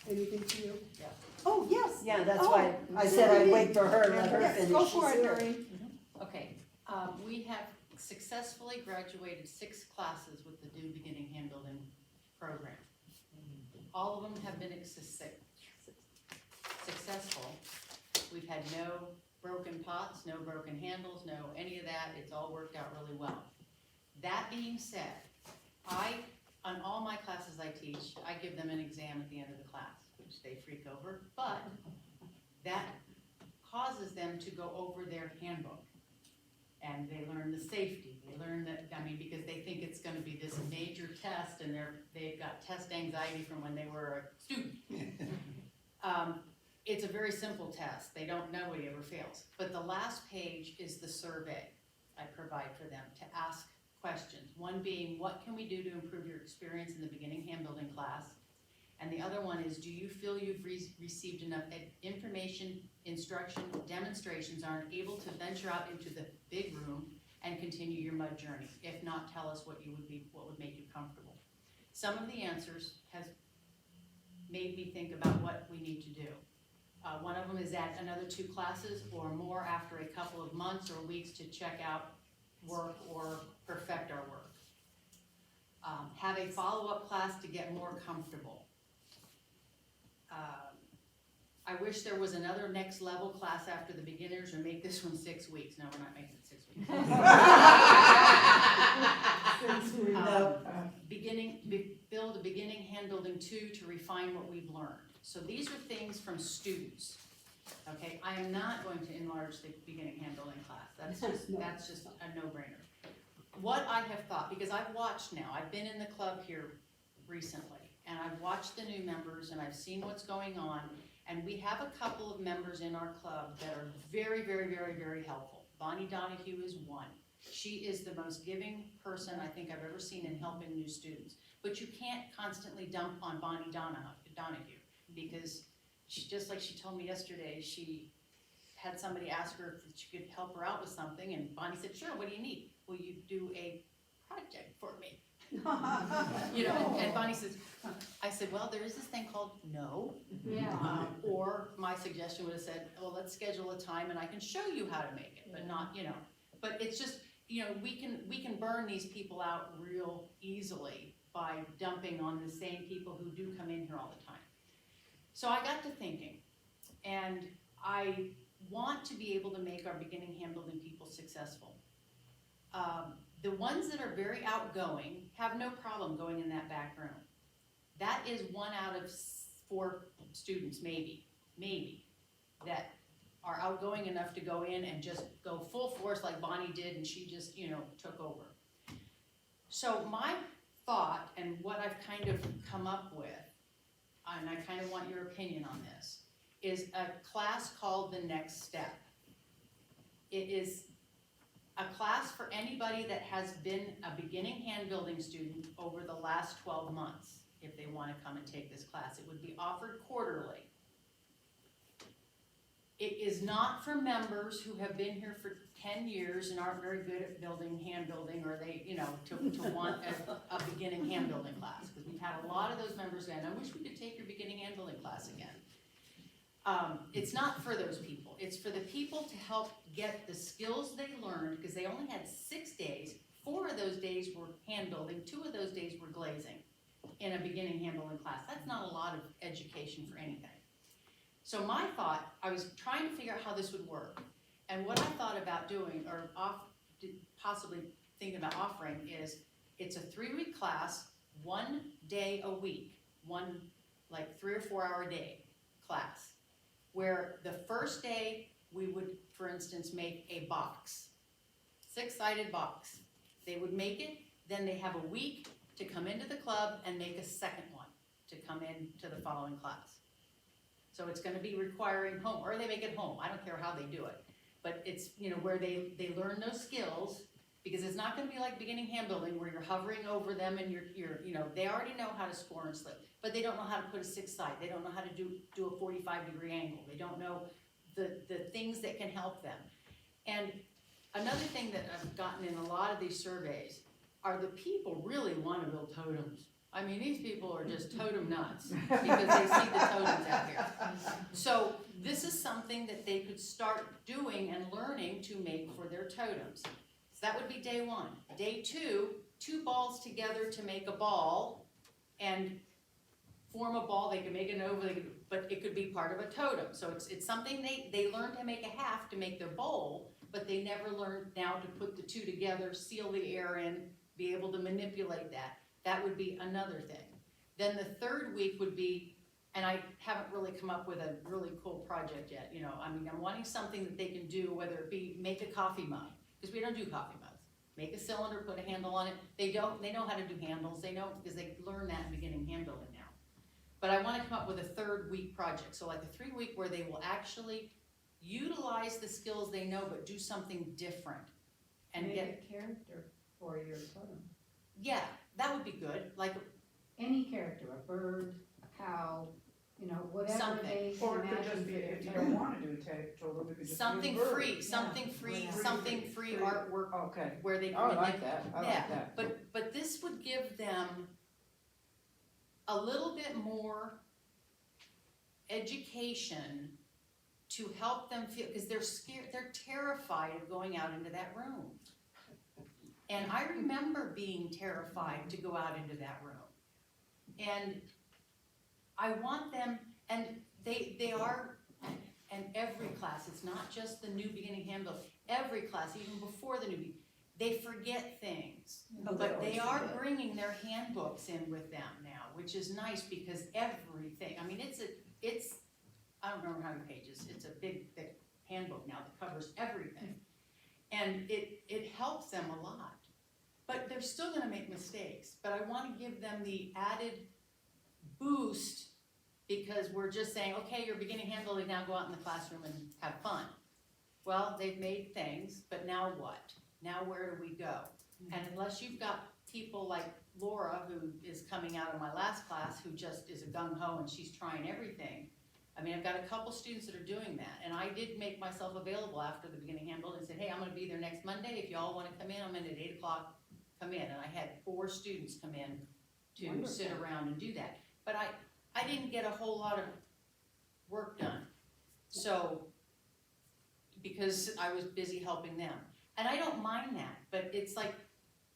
A: Anything for you?
H: Yeah.
A: Oh, yes.
F: yeah, that's
A: Oh,
F: why I said I'd wait for her, let her
A: Yes,
F: finish,
A: go
F: she's
A: for it,
F: here.
A: Noreen.
H: Okay, we have successfully graduated 6 classes with the new beginning hand building program. All of them have been successful. We've had no broken pots, no broken handles, no any of that. It's all worked out really well. That being said, on all my classes I teach, I give them an exam at the end of the class, which they freak over, but that causes them to go over their handbook. And they learn the safety, they learn that, because they think it's gonna be this major test and they've got test anxiety from when they were a student. It's a very simple test, nobody ever fails. But the last page is the survey I provide for them to ask questions. One being, what can we do to improve your experience in the beginning hand building class? And the other one is, do you feel you've received enough information, instruction, demonstrations, aren't able to venture out into the big room and continue your mud journey? If not, tell us what would make you comfortable. Some of the answers has made me think about what we need to do. One of them is add another 2 classes or more after a couple of months or weeks to check out work or perfect our work. Have a follow-up class to get more comfortable. I wish there was another next level class after the beginners or make this one 6 weeks. No, we're not making it 6 weeks. Build a beginning hand building 2 to refine what we've learned. So these are things from students. Okay, I am not going to enlarge the beginning hand building class. That's just a no-brainer. What I have thought, because I've watched now, I've been in the club here recently, and I've watched the new members and I've seen what's going on, and we have a couple of members in our club that are very, very, very, very helpful. Bonnie Donahue is one. She is the most giving person I think I've ever seen in helping new students. But you can't constantly dump on Bonnie Donahue because just like she told me yesterday, she had somebody ask her if she could help her out with something, and Bonnie said, sure, what do you need? Will you do a project for me? And Bonnie says, I said, well, there is this thing called no.
G: Yeah.
H: Or my suggestion would have said, well, let's schedule a time and I can show you how to make it, but not, but it's just, we can burn these people out real easily by dumping on the same people who do come in here all the time. So I got to thinking, and I want to be able to make our beginning hand building people successful. The ones that are very outgoing have no problem going in that back room. That is 1 out of 4 students, maybe, that are outgoing enough to go in and just go full force like Bonnie did, and she just, took over. So my thought, and what I've kind of come up with, and I kind of want your opinion on this, is a class called The Next Step. It is a class for anybody that has been a beginning hand building student over the last 12 months, if they want to come and take this class. It would be offered quarterly. It is not for members who have been here for 10 years and aren't very good at hand building, or they, to want a beginning hand building class, because we've had a lot of those members saying, I wish we could take your beginning hand building class again. It's not for those people. It's for the people to help get the skills they learned, because they only had 6 days. 4 of those days were hand building, 2 of those days were glazing. in a beginning handling class. That's not a lot of education for anything. So my thought, I was trying to figure out how this would work. And what I thought about doing, or possibly thinking about offering, is it's a 3-week class, 1 day a week, one like 3 or 4 hour day class, where the first day we would, for instance, make a box, 6-sided box. They would make it, then they have a week to come into the club and make a second one to come into the following class. So it's gonna be requiring home, or they make it home, I don't care how they do it. But it's, you know, where they learn those skills, because it's not gonna be like beginning hand building where you're hovering over them and you're you know, they already know how to score and slip, but they don't know how to put a 6 side, they don't know how to do a 45-degree angle, they don't know the things that can help them. And another thing that I've gotten in a lot of these surveys are the people really wanna build totems. I mean, these people are just totem nuts because they see the totems out here. So this is something that they could start doing and learning to make for their totems. So that would be day 1. Day 2, 2 balls together to make a ball and form a ball. They could make an oval, but it could be part of a totem. So it's something they learn to make a half to make their bowl, but they never learned now to put the 2 together, seal the air in, be able to manipulate that. That would be another thing. Then the 3rd week would be, and I haven't really come up with a really cool project yet, you know, I mean, I'm wanting something that they can do, whether it be make a coffee mug, because we don't do coffee mugs. Make a cylinder, put a handle on it. They know how to do handles, they know, because they learn that in beginning hand building now. But I want to come up with a 3rd week project, so like a 3-week where they will actually utilize the skills they know, but do something different. And
G: Make
H: get,
G: a character for your totem.
H: yeah, that would be good, like
G: Any character, a bird, a cow, you know, whatever
H: Something.
G: they
E: Or
G: can
E: it could
G: imagine
E: just
G: for
E: be,
G: their
E: if you
G: totem.
E: don't wanna do a totem, it could just be a
H: something
E: bird.
H: free, something free,
G: Yeah.
H: something free artwork
E: Okay,
H: where they
E: oh, I
H: can
E: like that, I
H: yeah,
E: like that.
H: but this would give them a little bit more education to help them feel, because they're scared, they're terrified of going out into that room. And I remember being terrified to go out into that room. And I want them, and they are, and every class, it's not just the new beginning handbook, every class, even before the new, they forget things. But they are bringing their handbooks in with them now, which is nice because everything, I mean, it's, I don't remember how many pages, it's a big, thick handbook now that covers everything. And it helps them a lot. But they're still gonna make mistakes, but I wanna give them the added boost because we're just saying, okay, you're beginning hand building, now go out in the classroom and have fun. Well, they've made things, but now what? Now where do we go? And unless you've got people like Laura, who is coming out of my last class, who just is a gung-ho and she's trying everything. I mean, I've got a couple students that are doing that, and I did make myself available after the beginning hand building and said, hey, I'm gonna be there next Monday, if y'all wanna come in, I'm in at 8 o'clock, come in, and I had 4 students come in to
D: Wonderful.
H: sit around and do that. But I didn't get a whole lot of work done, so, because I was busy helping them. And I don't mind that, but it's like,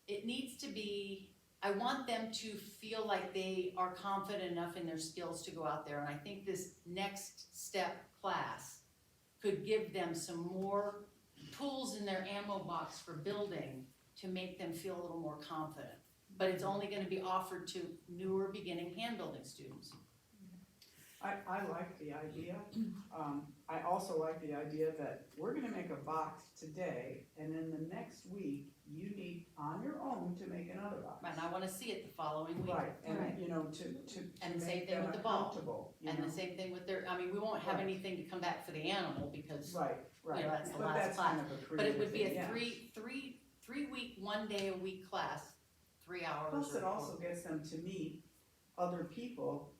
H: it needs to be, I want them to feel like they are confident enough in their skills to go out there, and I think this next step class could give them some more tools in their ammo box for building to make them feel a little more confident. But it's only gonna be offered to newer beginning hand building students.
E: I like the idea. I also like the idea that we're gonna make a box today, and then the next week, you need on your own to make another box.
H: And I wanna see it the following week.
E: Right, and
G: Right.
E: you know, to
H: And the same
E: make
H: thing
E: them
H: with the ball.
E: accountable, you
H: And
E: know?
H: the same thing with their, I mean, we won't have
E: Right.
H: anything to come back for the animal because,
E: Right, right.
H: that's the
E: But
H: last
E: that's
H: class.
E: kind of a
H: but it
E: creative
H: would be
E: thing,
H: a
E: yeah.
H: three-week, 1 day a week class, 3 hours.
E: Plus, it
H: or
E: also gets them to meet other people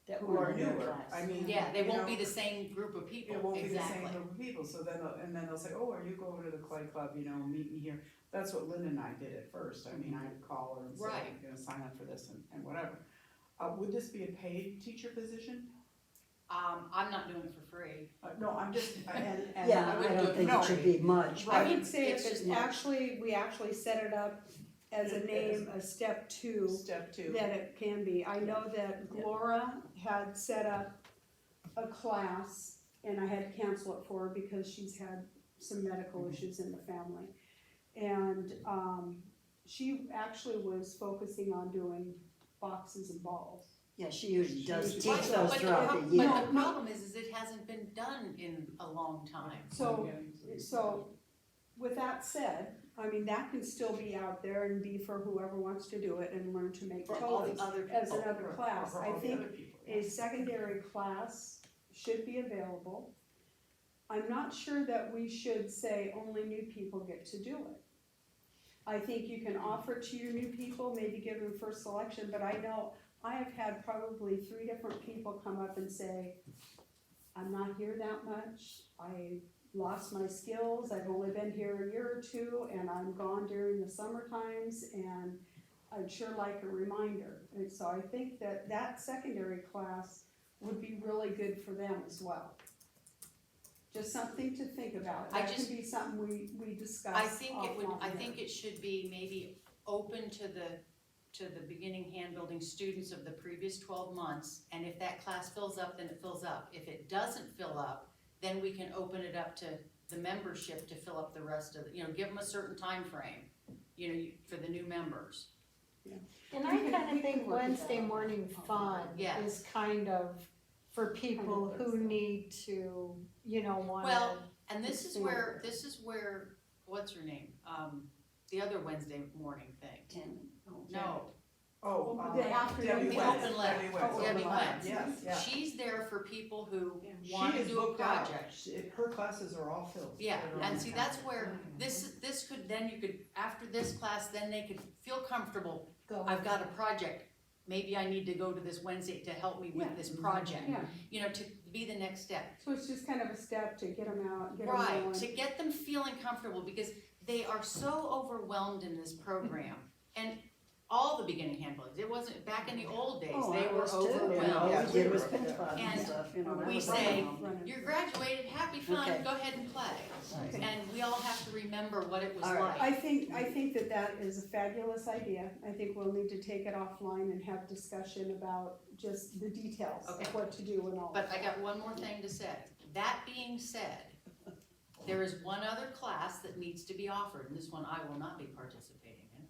F: That
E: who
F: were
E: are
F: in their
E: newer.
F: class.
E: I mean,
H: Yeah, they
E: you
H: won't
E: know,
H: be the same group of people,
E: it won't be the
H: exactly.
E: same group of people, so then, then they'll say, oh, are you going to the clay club, you know, meet me here. That's what Lynn and I did at first, I mean, I would call her and say,
H: Right.
E: I'm gonna sign up for this and whatever. Would this be a paid teacher position?
H: I'm not doing it for free.
E: No, I'm just, and.
F: Yeah,
H: I
F: I
H: wouldn't
F: don't
H: do it
F: think
E: for
F: it should
E: free.
F: be much.
B: I
H: Right.
B: would say
H: It's
B: if
H: just
B: it's
H: much.
B: actually, we actually set it up
A: as a name, a step two,
I: Step two.
A: that it can be. I know that Glora had set up a class, and I had to cancel it for her because she's had some medical issues in the family. And, she actually was focusing on doing boxes and balls.
F: Yeah, she usually does
A: She
F: teach
A: usually
F: those
A: does.
F: throughout the
H: But
F: year.
H: the problem is it hasn't been done in a long time.
A: So, with that said, I mean, that can still be out there and be for whoever wants to do it and learn to make
H: For all the
A: toys
H: other
A: as
H: people.
A: another class.
I: For
A: I
I: all the
A: think
I: other people.
A: a secondary class should be available. I'm not sure that we should say only new people get to do it. I think you can offer to your new people, maybe give them first selection, but I know I have had probably 3 different people come up and say, I'm not here that much, I lost my skills, I've only been here a year or 2, and I'm gone during the summer times, and I'd sure like a reminder. And so I think that that secondary class would be really good for them as well. Just something to think about.
H: I
A: That
H: just-
A: could be something we discuss
H: I think it would,
A: offline
H: I
A: here.
H: think it should be maybe open to the beginning hand building students of the previous 12 months, and if that class fills up, then it fills up. If it doesn't fill up, then we can open it up to the membership to fill up the rest of the, give them a certain time frame, for the new members.
B: And I
A: We can-
B: kinda
A: we can
B: think
A: work it
B: Wednesday
A: out.
B: morning fun
H: Yeah.
B: is kind of for people who need to, wanna.
H: Well, and this is where, what's her name? The other Wednesday morning thing.
F: Ten. Oh,
H: No,
I: Oh,
A: The afternoon
I: Debbie
A: class.
I: Wentz.
H: Open lab.
I: Debbie Wentz.
H: Debbie Wentz.
I: Yes, yeah.
H: she's there for people who
I: She
H: want to
I: is
H: do a
I: booked out.
H: project.
I: Her classes are all filled.
H: Yeah,
I: They're
H: and
I: all
H: see,
I: in
H: that's
I: town.
H: where, this could, then you could, after this class, then they could feel comfortable,
B: Go.
H: I've got a project. Maybe I need to go to this Wednesday to help me
A: Yeah.
H: with this project,
A: Yeah,
H: to be the next step.
A: so it's just kind of a step to get them out, get them
H: Right,
A: going.
H: to get them feeling comfortable, because they are so overwhelmed in this program. And all the beginning handlers, it wasn't, back in the old days,
F: Oh,
H: they
F: I
H: were
F: was too. All
H: overwhelmed.
F: we did was pinch cloud and
H: And
F: stuff, that
H: we
F: was
H: say,
F: awesome.
A: Running.
H: You're graduated, happy fun,
F: Okay.
H: go ahead and play.
F: Okay.
H: And we all have to remember what it was
F: All right.
H: like.
A: I think that is a fabulous idea. I think we'll need to take it offline and have discussion about just the details
H: Okay.
A: of what to do and all.
H: But I got one more thing to say. That being said, there is one other class that needs to be offered, and this one I will not be participating in,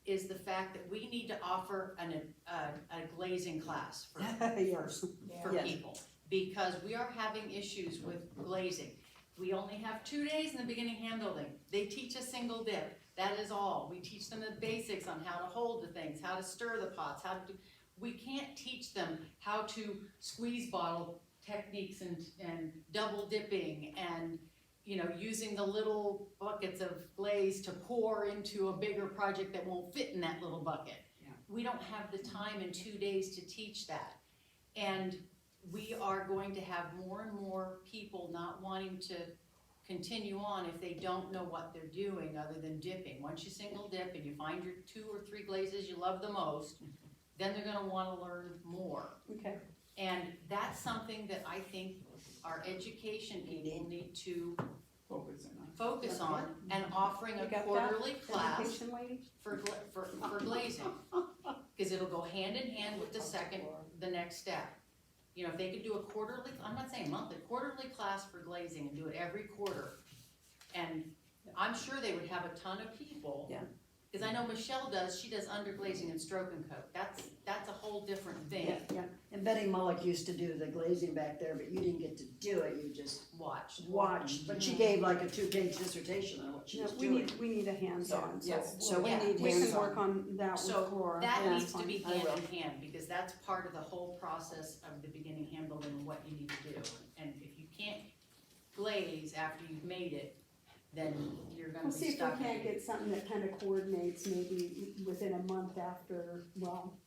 H: is the fact that we need to offer a glazing class for
A: Yes.
H: for
F: Yes.
H: people, because we are having issues with glazing. We only have 2 days in the beginning hand building. They teach a single dip, that is all. We teach them the basics on how to hold the things, how to stir the pots, how to do, we can't teach them how to squeeze bottle techniques and double dipping and, using the little buckets of glaze to pour into a bigger project that won't fit in that little bucket.
E: Yeah.
H: We don't have the time in 2 days to teach that. And we are going to have more and more people not wanting to continue on if they don't know what they're doing other than dipping. Once you single dip and you find your 2 or 3 glazes you love the most, then they're gonna wanna learn more.
A: Okay,
H: And that's something that I think our education people need to focus on, and offering
A: You
H: a
A: got that?
H: quarterly class
A: education lady?
H: for glazing. Cause it'll go hand in hand with the next step. If they could do a quarterly, I'm not saying monthly, quarterly class for glazing and do it every quarter. And I'm sure they would have a ton of people.
F: Yeah.
H: Cause I know Michelle she does underglazing and stroke and coat, that's a whole different thing.
F: Yeah. And Betty Mullick used to do the glazing back there, but you didn't get to do it, you just
H: Watched.
F: watched. But she gave like a 2-page dissertation on what she
A: No,
F: was
A: we
F: doing.
A: need a hands-on, so.
F: Yes, so we
H: Yeah.
F: need
A: We can
F: hands-on.
A: work on that with
H: So
A: Cora.
H: that
A: That's
H: needs to
A: fine.
H: be
F: I
H: hand
F: will.
H: in hand, because that's part of the whole process of the beginning hand building and what you need to do. And if you can't glaze after you've made it, then you're gonna
A: We'll
H: be
A: see if we
H: stuck.
A: can't get something that kind of coordinates maybe within a month after,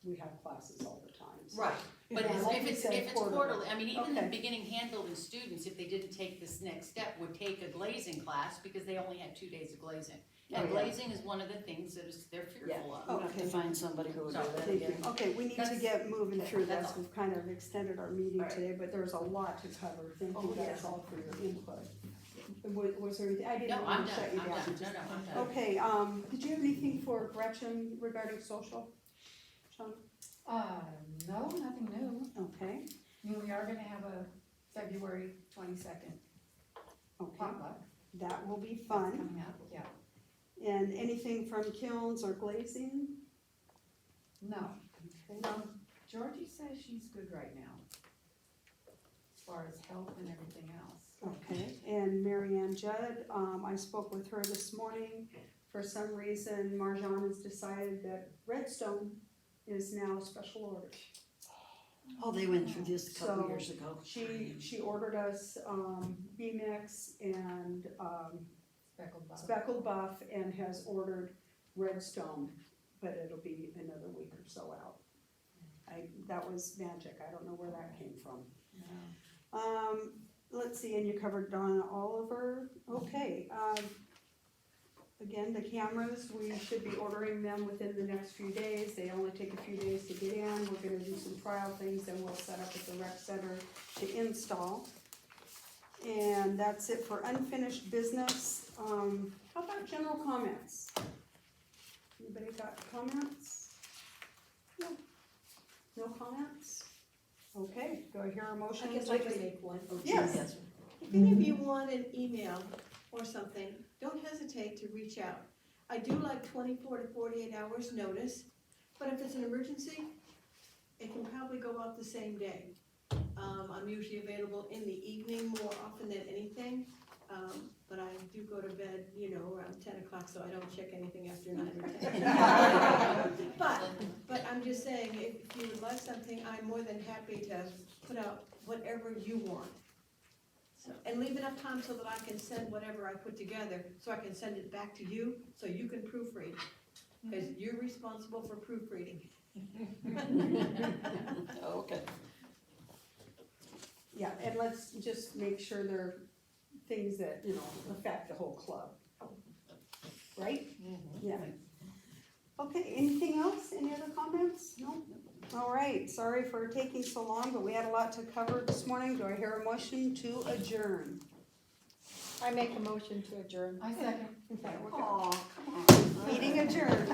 A: we have classes all the time. so.
H: Right, but
A: Yeah,
H: if
A: like you
H: it's
A: said,
H: quarterly, I mean, even the
A: Okay.
H: beginning hand building students, if they didn't take this next step, would take a glazing class because they only had 2 days of glazing. And
F: Oh, yeah.
H: glazing is one of the things that they're fearful of.
F: We'll have to find somebody who will do
H: So,
F: that
A: Thank you.
F: again.
A: Okay, we need to
H: That's-
A: get moving through
H: that's
A: this.
H: all.
A: We've kind of extended our meeting
H: All right.
A: today, but there's a lot to cover. Thank you
F: Oh,
A: guys
F: yeah.
A: all for your input. was there, I didn't
H: No, I'm
A: want to
H: done,
A: shut you
H: I'm
A: down.
H: done, no, no, I'm done.
A: Okay, did you have anything for Gretchen regarding social? Sean?
G: No, nothing new.
A: Okay,
G: I mean, we are gonna have a February 22nd
A: okay,
G: potluck.
A: that will be
G: That's
A: fun.
G: coming up, yeah.
A: And anything from kilns or glazing?
G: No,
A: Okay.
G: no, Georgie says she's good right now, as far as health and everything else.
A: Okay, and Mary Ann Judd, I spoke with her this morning. For some reason, Marjan has decided that Redstone is now a special order.
F: Oh, they went through this a couple
A: So,
F: years ago.
A: She ordered us, B-Mix and,
G: Speckled butter.
A: Speckled Buff and has ordered Redstone, but it'll be another week or so out. That was magic, I don't know where that came from.
G: Yeah.
A: Let's see, and you covered Donna Oliver, okay, again, the cameras, we should be ordering them within the next few days, they only take a few days to get in, we're gonna do some trial things, and we'll set up at the rec center to install. And that's it for unfinished business, how about general comments? Anybody got comments? No? No comments? Okay, do I hear a motion?
J: I guess I can make one.
A: Yes.
J: If any of you want an email or something, don't hesitate to reach out. I do like 24 to 48 hours notice, but if it's an emergency, it can probably go out the same day. I'm usually available in the evening more often than anything, but I do go to bed, around 10 o'clock, so I don't check anything after 9 or 10. But I'm just saying, if you would like something, I'm more than happy to put out whatever you want. So, and leave enough time so that I can send whatever I put together, so I can send it back to you, so you can proofread. Because you're responsible for proofreading.
F: Okay.
A: Yeah, and let's just make sure they're things that, affect the whole club. Right? Yeah. Okay, anything else? Any other comments? No? All right, sorry for taking so long, but we had a lot to cover this morning. Do I hear a motion to adjourn?
B: I make a motion to adjourn.
G: I second.
A: Okay, we're good.
F: Aw, come on.
A: Meeting adjourned.